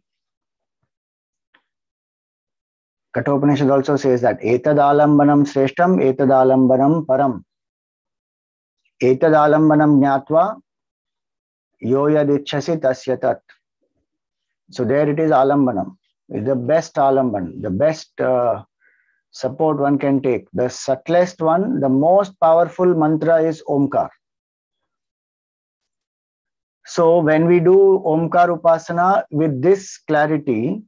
Kathopanishad also says that etad alambanam sreshtam, etad alambanam param. Etad alambanam jnatva yoyad ichhasi tasya tat. So there it is alambanam. It's the best alamban, the best support one can take. The subtlest one, the most powerful mantra is Omkar. So when we do Omkar Upasana with this clarity,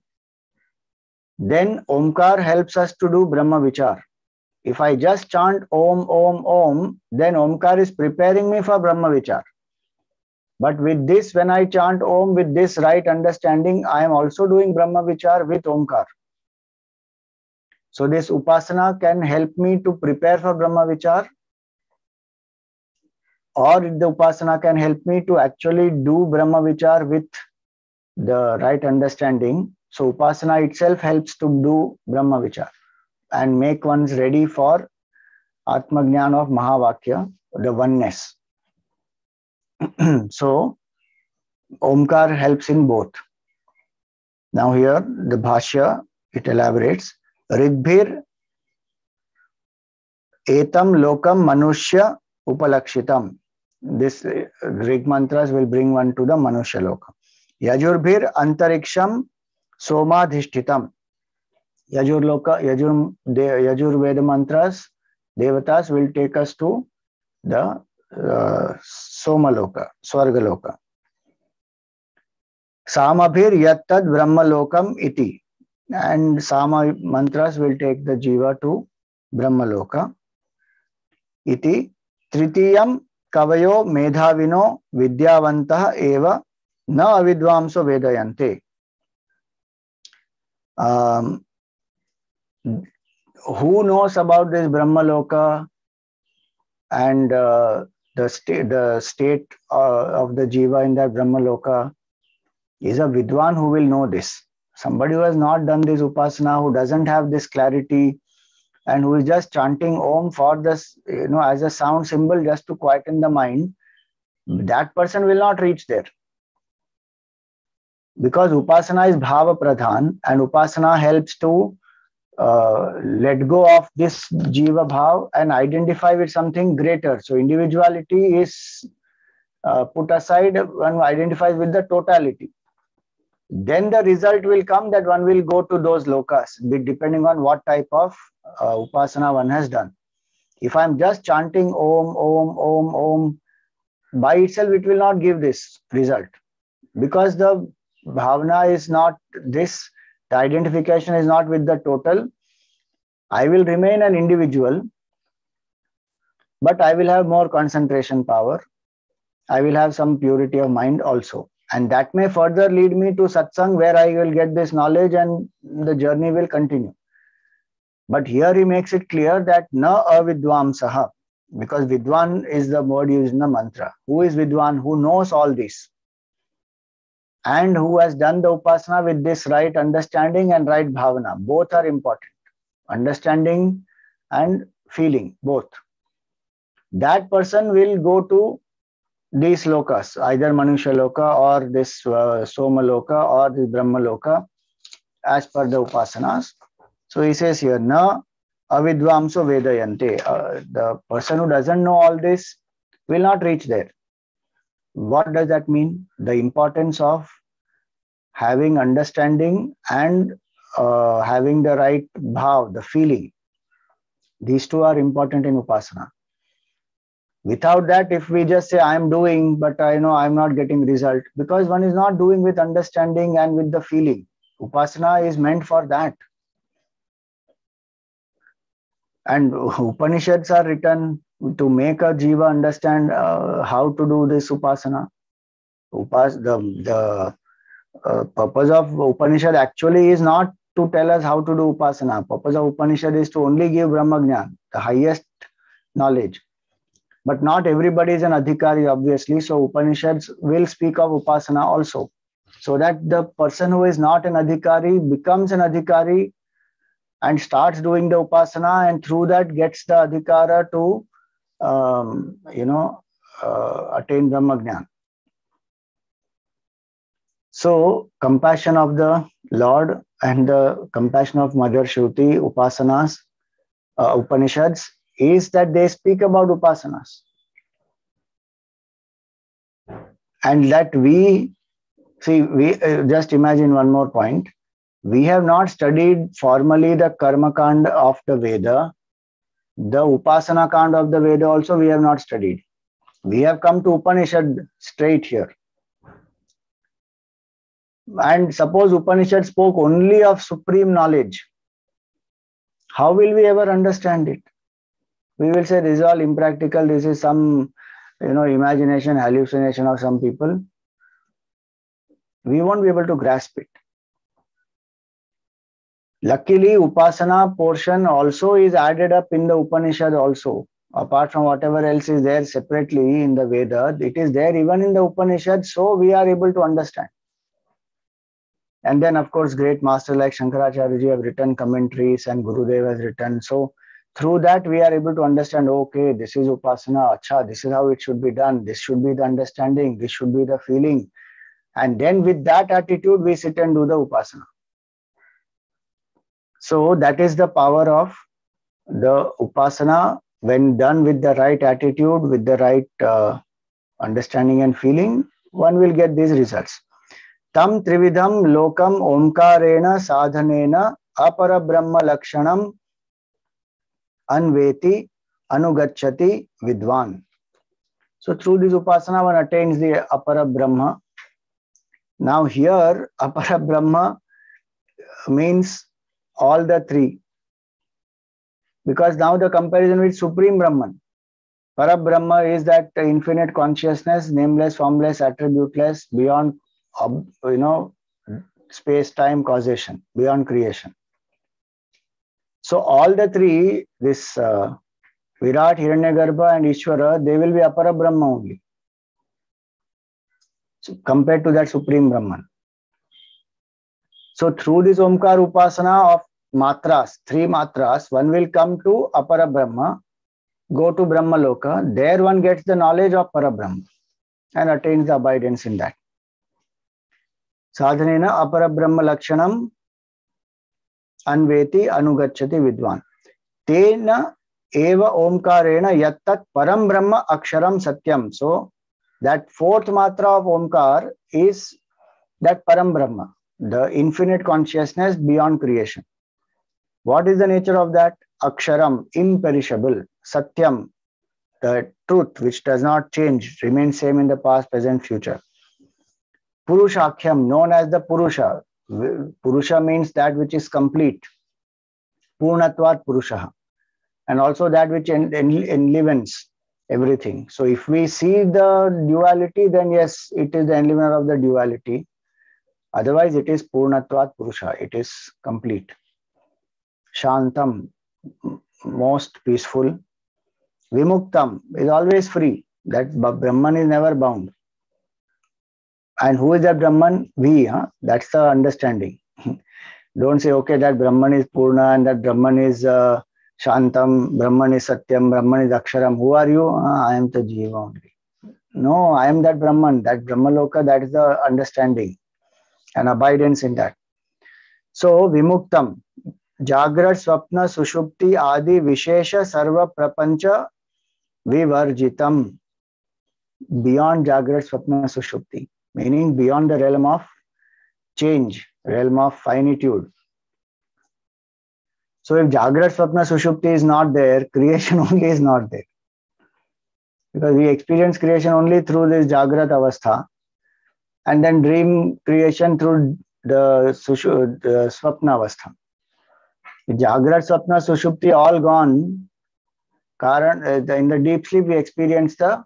then Omkar helps us to do Brahma Vichar. If I just chant Om, Om, Om, then Omkar is preparing me for Brahma Vichar. But with this, when I chant Om with this right understanding, I am also doing Brahma Vichar with Omkar. So this Upasana can help me to prepare for Brahma Vichar, or the Upasana can help me to actually do Brahma Vichar with the right understanding. So Upasana itself helps to do Brahma Vichar. and make one's ready for Atmajnana of Mahavakya, the oneness. So, Omkar helps in both. Now here, the Bhashya, it elaborates, Rigbhir etam lokam manushya upalakshitam. This Rig mantras will bring one to the Manushya Loka. Yajurbhir antariksham somadhishtitam. Yajur Veda mantras, Devatas will take us to the Soma Loka, Swarga Loka. Samabhir yattad Brahma Lokam iti. And Sama mantras will take the Jiva to Brahma Loka. Iti. Tritiyam Kavayo Medhavino Vidyavantah eva na avidvamso vedayante. Who knows about this Brahma Loka and the state of the Jiva in that Brahma Loka is a Vidwan who will know this. Somebody who has not done this Upasana, who doesn't have this clarity, and who is just chanting Om for this, as a sound symbol just to quieten the mind, that person will not reach there. Because Upasana is Bhava Pradhan, and Upasana helps to let go of this Jiva Bhav and identify with something greater. So individuality is put aside, one identifies with the totality. Then the result will come that one will go to those lokas, depending on what type of Upasana one has done. If I'm just chanting Om, Om, Om, Om, by itself it will not give this result. Because the bhavana is not this, the identification is not with the total. I will remain an individual, but I will have more concentration power. I will have some purity of mind also. And that may further lead me to satsang, where I will get this knowledge and the journey will continue. But here he makes it clear that na avidvamsaha, because vidwan is the word used in the mantra. Who is vidwan? Who knows all this, and who has done the upasana with this right understanding and right bhavana. Both are important. Understanding and feeling, both. That person will go to these lokas, either Manusha Loka or this Soma Loka or the Brahma Loka, as per the upasanas. So he says here, na avidvamso vedayante. The person who doesn't know all this will not reach there. What does that mean? The importance of having understanding and having the right bhav, the feeling. These two are important in upasana. Without that, if we just say, I am doing, but I know I'm not getting result, because one is not doing with understanding and with the feeling. Upasana is meant for that. And Upanishads are written to make a jiva understand how to do this upasana. The purpose of Upanishad actually is not to tell us how to do upasana. Purpose of Upanishad is to only give Brahmagyan, the highest knowledge. But not everybody is an adhikari, obviously. So Upanishads will speak of upasana also, so that the person who is not an adhikari becomes an adhikari and starts doing the upasana, and through that gets the adhikara to attain Brahmagyan. So compassion of the Lord and the compassion of Mother Shruti, upasanas, Upanishads, is that they speak about upasanas. And that we just imagine one more point. We have not studied formally the karma kanda of the Veda. The upasana kanda of the Veda also we have not studied. We have come to Upanishad straight here. And suppose Upanishad spoke only of supreme knowledge, how will we ever understand it? We will say this is all impractical, this is some imagination, hallucination of some people. We won't be able to grasp it. Luckily, Upasana portion also is added up in the Upanishad also. Apart from whatever else is there separately in the Veda, it is there even in the Upanishad, so we are able to understand. And then, of course, great masters like Shankaracharya ji have written commentaries and Gurudev has written. So through that, we are able to understand, okay, this is Upasana, acha, this is how it should be done. This should be the understanding. This should be the feeling. And then with that attitude, we sit and do the Upasana. So that is the power of the Upasana when done with the right attitude, with the right understanding and feeling, one will get these results. Tam trividham lokam omkarena sadhanena apara brahma lakshanam anveti anugachati vidwan. So through this Upasana, one attains the apara brahma. Now here, apara brahma means all the three. Because now the comparison with Supreme Brahman. Para-Brahma is that infinite consciousness, nameless, formless, attributeless, beyond, space-time causation, beyond creation. So all the three, this Virat, Hiranyagarbha and Ishvara, they will be Apara Brahma only. So compared to that Supreme Brahman. So through this Omkar Upasana of matras, three matras, one will come to Apara Brahma, go to Brahma Loka, there one gets the knowledge of Parabrahma and attains the abidance in that. Sadhanena Apara Brahma Lakshanam Anveti Anugachati Vidwan. Tena Eva Omkarena Yattat Param Brahma Aksharam Satyam. So that fourth matra of Omkar is that Param Brahma, the infinite consciousness beyond creation. What is the nature of that? Aksharam, imperishable. Satyam, the truth which does not change, remains same in the past, present, future. Purushakyam, known as the Purusha. Purusha means that which is complete. Purnatvat Purusha. And also that which enlivens everything. So if we see the duality, then yes, it is the enlivener of the duality. Otherwise, it is Purnatvat Purusha. It is complete. Shantam, most peaceful. Vimuktam is always free. That Brahman is never bound. And who is that Brahman? We. That's the understanding. Don't say, okay, that Brahman is Purna and that Brahman is Shantam, Brahman is Satyam, Brahman is Aksharam. Who are you? I am the Jiva only. No, I am that Brahman. That Brahma Loka, that is the understanding and abidance in that. So, Vimuktam, Jagrat, Swapna, Sushupti, Adi, Vishesha, Sarva, Prapancha, Vivarjitam, beyond Jagrat, Swapna, Sushupti, meaning beyond the realm of change, realm of finitude. So if Jagrat, Swapna, Sushupti is not there, creation only is not there. Because we experience creation only through this Jagrat Avastha and then dream creation through the Swapna Avastha. Jagrat, Swapna, Sushupti all gone. In the deep sleep, we experience the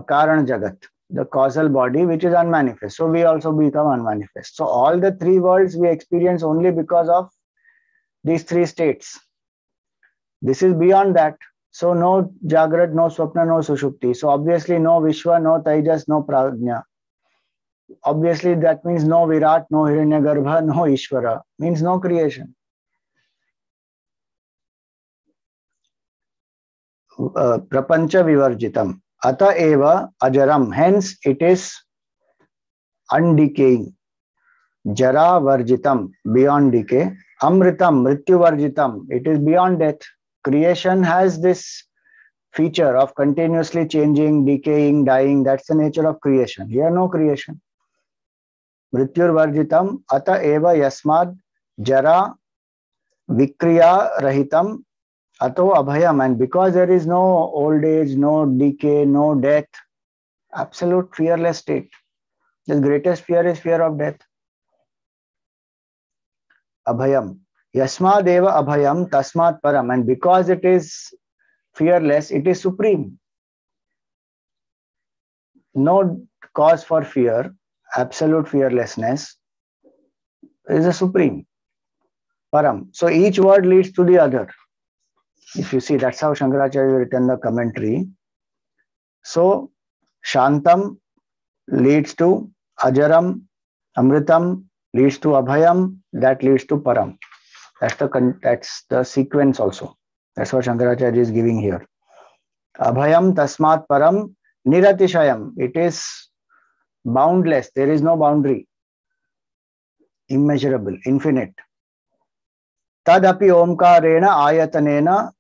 Karan Jagat, the causal body, which is unmanifest. So we also become unmanifest. So all the three worlds we experience only because of these three states. This is beyond that. So no Jagrat, no Swapna, no Sushupti. So obviously no Vishwa, no Taijas, no Prajna. Obviously that means no Virat, no Hiranyagarbha, no Ishvara. Means no creation. Prapancha Vivarjitam. Ata eva ajaram. Hence it is undecaying. Jara Varjitam, beyond decay. Amritam, Mrityu Varjitam. It is beyond death. Creation has this feature of continuously changing, decaying, dying. That's the nature of creation. Here no creation. Mrityur Varjitam. Ata eva yasmad jara vikriya rahitam. Ato abhayam, and because there is no old age, no decay, no death, absolute fearless state. The greatest fear is fear of death. Abhayam. Yasma deva abhayam tasmat param, and because it is fearless, it is supreme. No cause for fear, absolute fearlessness is a supreme. Param. So each word leads to the other. If you see, that's how Shankaracharya written the commentary. So, Shantam leads to Ajaram, Amritam, leads to Abhayam, that leads to Param. That's the sequence also. That's what Shankaracharya is giving here. Abhayam tasmat param niratishayam. It is boundless. There is no boundary. Immeasurable, infinite. Tadapi omkarena ayatanena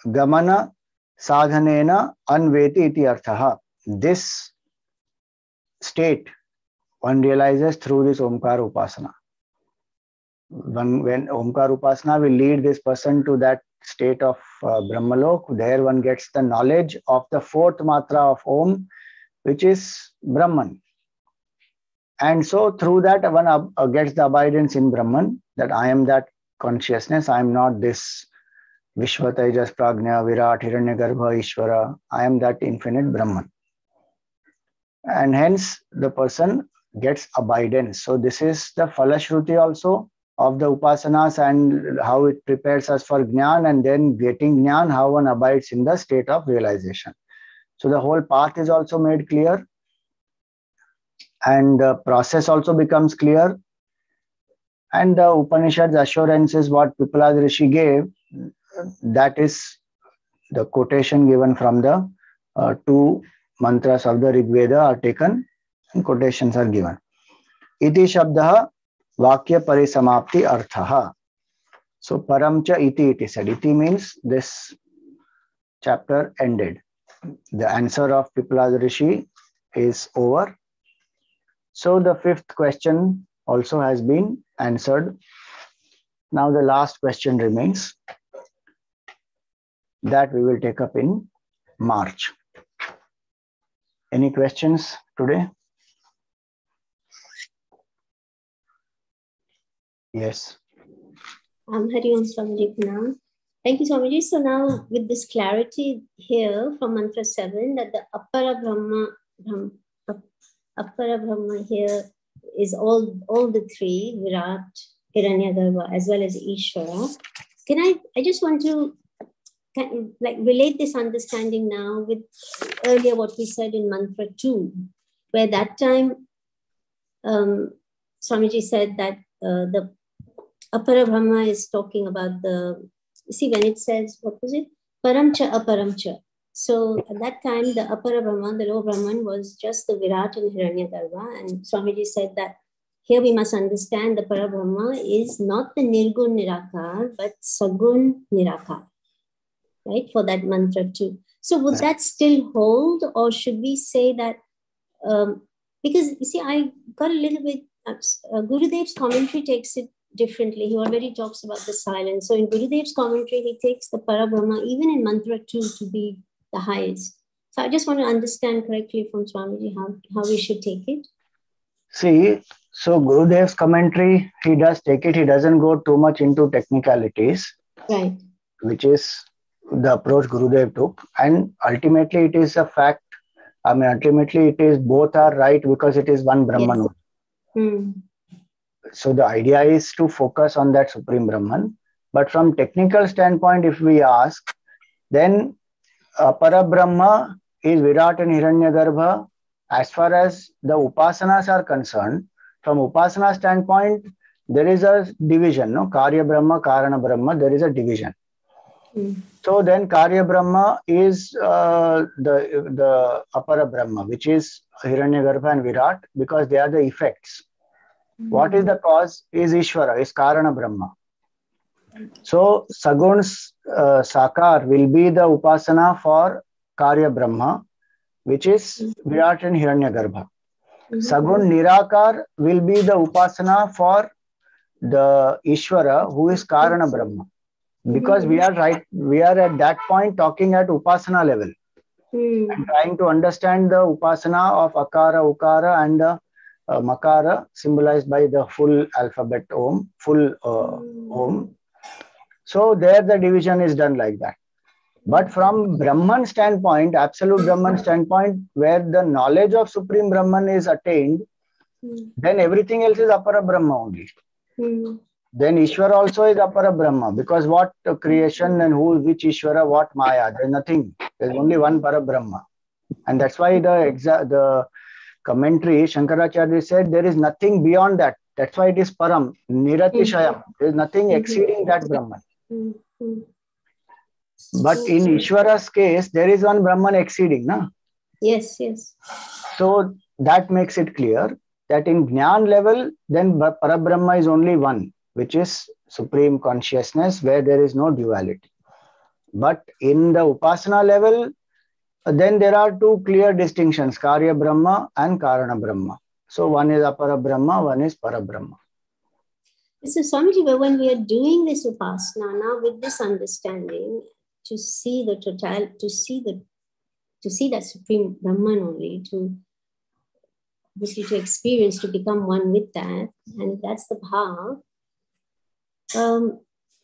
gamana sadhanena anveti iti arthaha. This state one realizes through this Omkar Upasana. When Omkar Upasana will lead this person to that state of Brahmalok, there one gets the knowledge of the fourth matra of Om, which is Brahman. And so through that one gets the abidance in Brahman, that I am that consciousness, I am not this Vishva Tejas Prajna, Virat, Hiranyagarbha, Ishvara, I am that infinite Brahman. And hence the person gets abidance. So this is the Falashruti also of the Upasanas and how it prepares us for Jnana, and then getting Jnana, how one abides in the state of realization. So the whole path is also made clear, and the process also becomes clear. And the Upanishad's assurances what Pipalad Rishi gave, that is the quotation given from the two mantras of the Rig Veda are taken and quotations are given. Iti shabdaha vakya parisamapti arthaha. So paramcha iti it is said. Iti means this chapter ended. The answer of Pipalad Rishi is over. So the fifth question also has been answered. Now the last question remains, that we will take up in March. Any questions today? Yes. Hari Om Swamiji Pranam. Thank you, Swamiji. So now with this clarity here from mantra 7, that the Appara Brahma here is all the three, Virat, Hiranyagarbha, as well as Ishvara. I just want to relate this understanding now with earlier what we said in mantra 2, where that time Swamiji said that the Appara Brahma is talking about when it says, what was it? Paramcha, Aparamcha. So at that time, the Appara Brahman, the lower Brahman, was just the Virat and Hiranyagarbha. And Swamiji said that here we must understand the Parabrahma is not the Nirgun Nirakar, but Sagun Nirakar, right? For that mantra too. So would that still hold, or should we say that, because you see, I got a little bit, Gurudev's commentary takes it differently. He already talks about the silence. So in Gurudev's commentary, he takes the Parabrahma, even in mantra 2, to be the highest. So I just want to understand correctly from Swamiji how we should take it. See, so Gurudev's commentary, he does take it. He doesn't go too much into technicalities, right? Which is the approach Gurudev took. And ultimately, it is a fact. I mean, ultimately, it is both are right because it is one Brahman. Yes. So the idea is to focus on that Supreme Brahman. But from technical standpoint, if we ask, then Parabrahma is Virat and Hiranyagarbha. As far as the Upasanas are concerned, from Upasana standpoint, there is a division, no? Karya Brahma, Karana Brahma, there is a division. So then Karya Brahma is the Appara Brahma, which is Hiranyagarbha and Virat, because they are the effects. What is the cause? Is Ishvara, is Karana Brahma. So Sagun's Sakar will be the Upasana for Karya Brahma, which is Virat and Hiranyagarbha. Sagun Nirakar will be the Upasana for the Ishvara, who is Karana Brahma. Because we are at that point talking at Upasana level. And trying to understand the Upasana of Akara, Ukara and the Makara, symbolized by the full alphabet Om, full Om. So there the division is done like that. But from Brahman standpoint, absolute Brahman standpoint, where the knowledge of Supreme Brahman is attained, then everything else is Appara Brahma only. Then Ishvara also is Appara Brahma, because what creation and which Ishvara, what Maya, there is nothing. There is only one Para Brahma. And that's why the commentary, Shankaracharya said there is nothing beyond that. That's why it is Param, Niratishayam. There is nothing exceeding that Brahman. But in Ishvara's case, there is one Brahman exceeding, na? Yes, yes. So that makes it clear that in Jnana level, then Parabrahma is only one, which is supreme consciousness where there is no duality. But in the Upasana level, then there are two clear distinctions, Karya Brahma and Karana Brahma. So one is Apara Brahma, one is Parabrahma. So Swamiji, but when we are doing this Upasana now with this understanding, to see the total, to see that supreme Brahman only, to obviously to experience, to become one with that, and that's the bhav,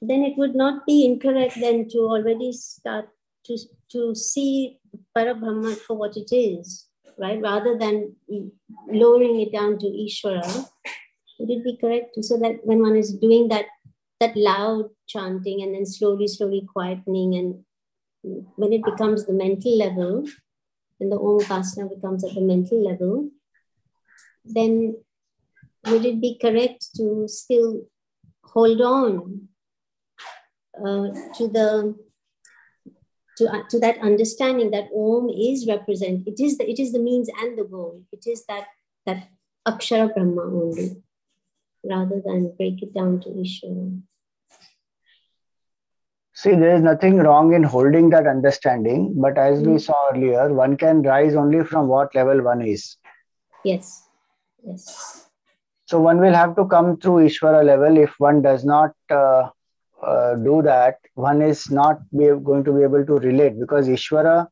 then it would not be incorrect then to already start to see Parabrahma for what it is, right? Rather than lowering it down to Ishvara, would it be correct? So that when one is doing that loud chanting and then slowly quietening, and when it becomes the mental level, when the Omkaar becomes at the mental level, then would it be correct to still hold on to that understanding that Om is represent? It is the means and the goal. It is that Akshara Brahma only, rather than break it down to Ishvara. See, there is nothing wrong in holding that understanding, but as we saw earlier, one can rise only from what level one is. Yes. So one will have to come through Ishvara level. If one does not do that, one is not going to be able to relate, because Ishvara,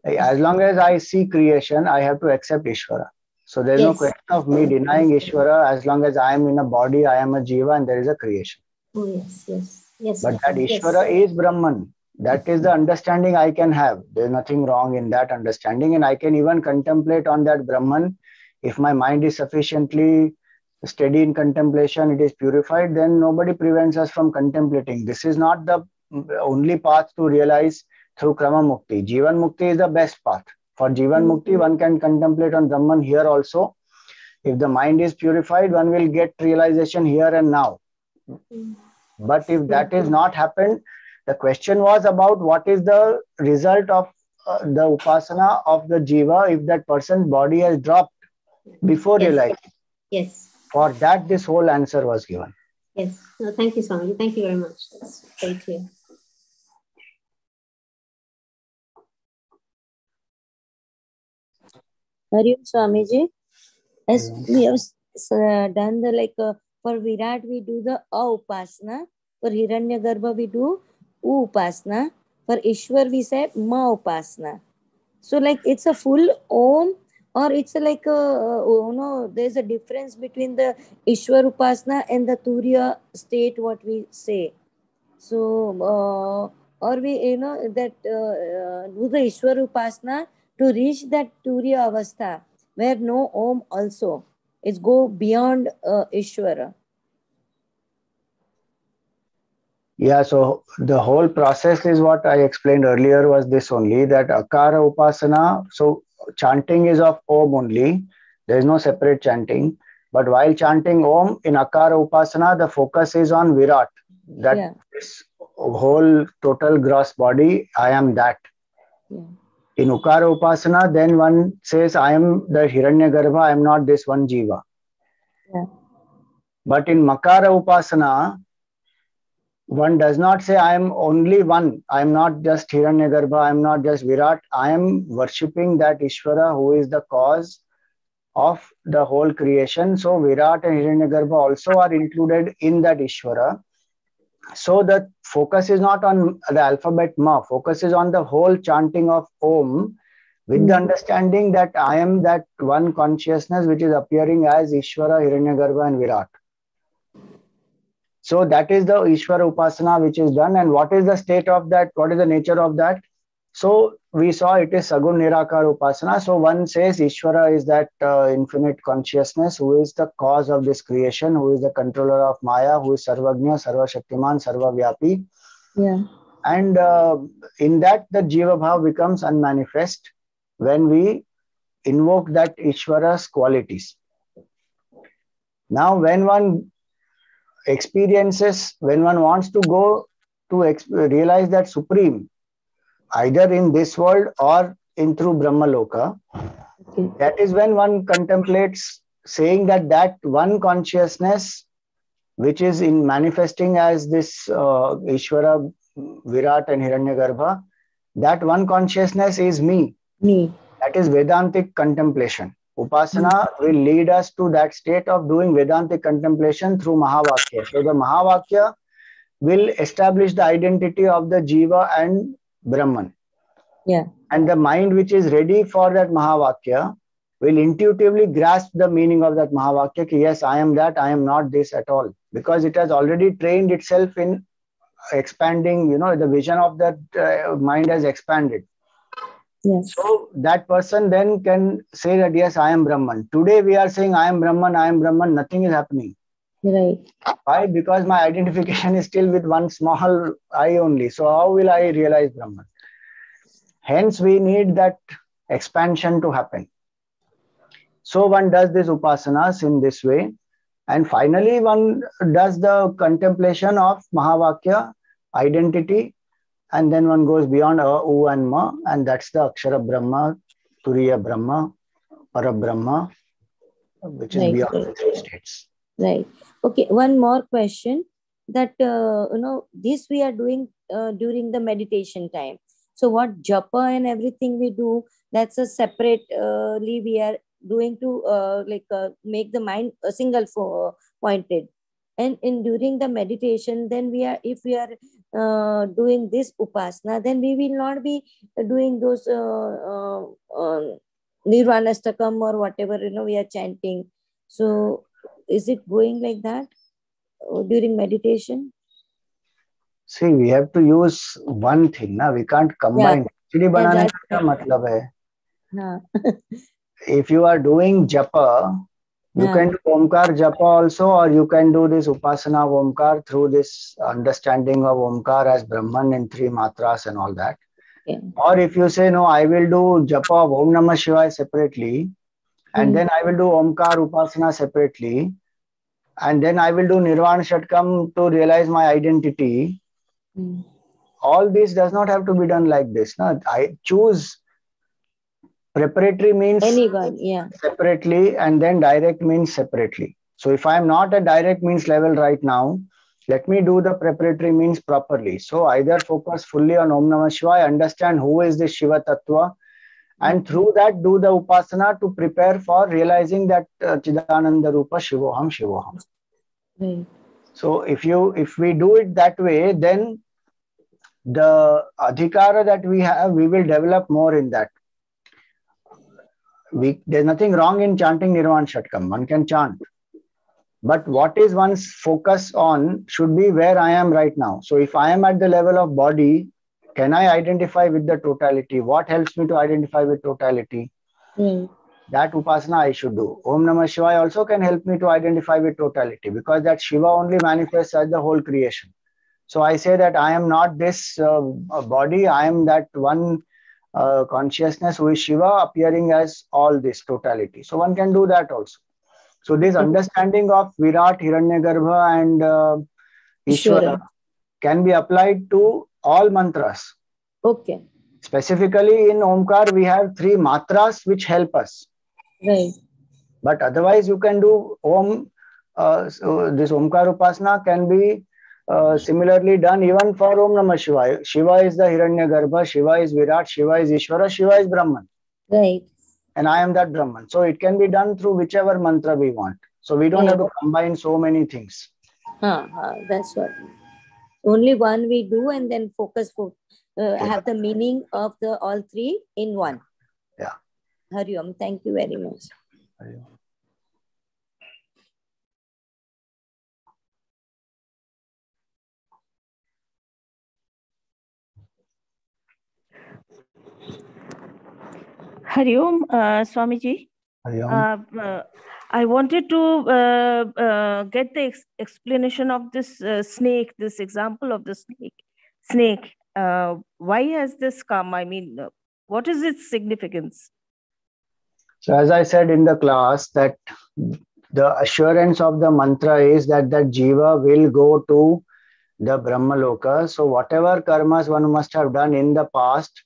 as long as I see creation, I have to accept Ishvara. So there is no question of me denying Ishvara. As long as I am in a body, I am a jiva and there is a creation. Oh, yes. But that Ishvara is Brahman. That is the understanding I can have. There is nothing wrong in that understanding, and I can even contemplate on that Brahman. If my mind is sufficiently steady in contemplation, it is purified, then nobody prevents us from contemplating. This is not the only path to realize through Krama Mukti. Jivan Mukti is the best path. For Jivan Mukti, one can contemplate on Brahman here also. If the mind is purified, one will get realization here and now. But if that is not happened, the question was about what is the result of the Upasana of the Jiva if that person's body has dropped before realizing. Yes. For that, this whole answer was given. Yes. No, thank you, Swami. Thank you very much. That's very clear. Hari Om Swamiji, as we have done the for Virat we do the Upasana, for Hiranyagarbha we do Upasana, for Ishwar we say Ma Upasana. So it's a full Om, or it's there's a difference between the Ishwar Upasana and the Turiya state, what we say. So, or we, that do the Ishwar Upasana to reach that Turiya Avastha, where no Om also. It's go beyond Ishwara. Yeah, so the whole process is what I explained earlier was this only, that Akara Upasana, so chanting is of Om only. There is no separate chanting. But while chanting Om, in Akara Upasana, the focus is on Virat. That this whole total gross body, I am that. Yeah. In Ukara Upasana, then one says, I am the Hiranyagarbha, I am not this one Jiva. Yeah. But in Makara Upasana, one does not say, I am only one. I am not just Hiranyagarbha, I am not just Virat. I am worshipping that Ishvara who is the cause of the whole creation. So Virat and Hiranyagarbha also are included in that Ishvara. So the focus is not on the alphabet Ma, focus is on the whole chanting of Om, with the understanding that I am that one consciousness which is appearing as Ishvara, Hiranyagarbha and Virat. So that is the Ishvara Upasana which is done. And what is the state of that? What is the nature of that? So we saw it is Sagun Nirakar Upasana. So one says Ishvara is that infinite consciousness who is the cause of this creation, who is the controller of Maya, who is Sarvagnya, Sarva Shaktiman, Sarva Vyapi. Yeah. And in that the Jiva Bhav becomes unmanifest when we invoke that Ishvara's qualities. Now, when one experiences, when one wants to go to realize that Supreme, either in this world or in through Brahmaloka, that is when one contemplates saying that one consciousness which is in manifesting as this Ishvara, Virat and Hiranyagarbha, that one consciousness is me. That is Vedantic contemplation. Upasana will lead us to that state of doing Vedantic contemplation through Mahavakya. So the Mahavakya will establish the identity of the Jiva and Brahman. Yeah. And the mind which is ready for that Mahavakya will intuitively grasp the meaning of that Mahavakya. Ki, yes, I am that, I am not this at all. Because it has already trained itself in expanding, the vision of that mind has expanded. Yes. So that person then can say that, yes, I am Brahman. Today we are saying I am Brahman, nothing is happening. Right. Why? Because my identification is still with one small I only. So how will I realize Brahman? Hence we need that expansion to happen. So one does this upasanas in this way. And finally one does the contemplation of Mahavakya, identity, and then one goes beyond U and Ma, and that's the Akshara Brahma, Turiya Brahma, Parabrahma, which is beyond the three states. Right. Okay, one more question. That, this we are doing during the meditation time. So what japa and everything we do, that's a separately we are doing to make the mind a single pointed. And during the meditation, then if we are doing this upasana, then we will not be doing those Nirvanastakam or whatever we are chanting. So is it going like that during meditation? See, we have to use one thing. Na? We can't combine. If you are doing japa, you can do Omkar japa also, or you can do this upasana of Omkar through this understanding of Omkar as Brahman in three matras and all that. Yeah. Or if you say, no, I will do japa of Om Namah Shivaya separately, and then I will do Omkar Upasana separately, and then I will do Nirvana Shatkam to realize my identity. All this does not have to be done like this. No? I choose preparatory means anyone, separately, and then direct means separately. So if I am not at direct means level right now, let me do the preparatory means properly. So either focus fully on Om Namah Shivaya, understand who is this Shiva Tattva, and through that do the upasana to prepare for realizing that Chidananda Rupa Shivoham Shivoham. Right. So if we do it that way, then the adhikara that we have, we will develop more in that. There's nothing wrong in chanting Nirvana Shatkam. One can chant. But what is one's focus on should be where I am right now. So if I am at the level of body, can I identify with the totality? What helps me to identify with totality? That upasana I should do. Om Namah Shivaya also can help me to identify with totality, because that Shiva only manifests as the whole creation. So I say that I am not this body, I am that one consciousness who is Shiva appearing as all this totality. So one can do that also. So this understanding of Virat, Hiranyagarbha and Ishvara can be applied to all mantras. Okay. Specifically in Omkar, we have three matras which help us. Right. But otherwise you can do Om. So this Omkar Upasana can be similarly done even for Om Namah Shivaya. Shiva is the Hiranyagarbha, Shiva is Virat, Shiva is Ishvara, Shiva is Brahman. Right. And I am that Brahman. So it can be done through whichever mantra we want. So we don't have to combine so many things. That's what. Only one we do, and then focus for have the meaning of the all three in one. Yeah. Hari Om. Thank you very much. Hari Om. Hari Om, Swamiji. Hari Om. I wanted to get the explanation of this snake, this example of the snake. Why has this come? I mean, what is its significance? So as I said in the class, that the assurance of the mantra is that jiva will go to the Brahmaloka. So whatever karmas one must have done in the past,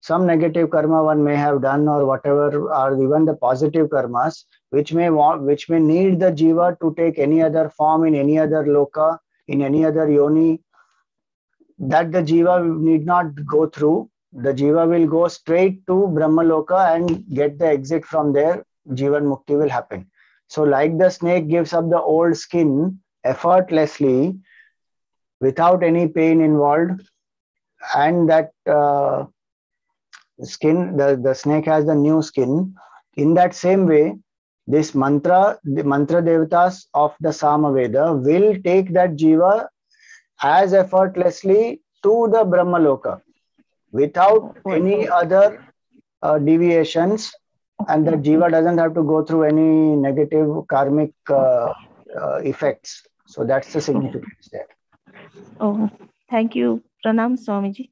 some negative karma one may have done, or whatever, or even the positive karmas, which may need the jiva to take any other form in any other loka, in any other yoni, that the jiva need not go through. The jiva will go straight to Brahmaloka and get the exit from there. Jivan Mukti will happen. So like the snake gives up the old skin effortlessly without any pain involved, and that skin, the snake has the new skin. In that same way, this mantra, the mantra devatas of the Samaveda will take that jiva as effortlessly to the Brahmaloka without any other deviations, and that jiva doesn't have to go through any negative karmic effects. So that's the significance there. Oh, thank you. Pranam, Swamiji.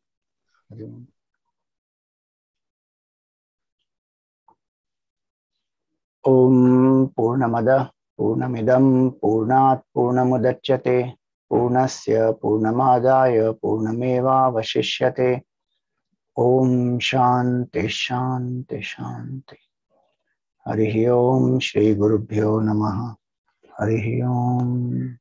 Om Purnamada Purnamidam Purnat Purnamudachyate Purnasya Purnamadaya Purnameva Vashishyate. Om Shanti Shanti Shanti. Harihi Om Shri Gurubhyo Namaha. Harihi Om.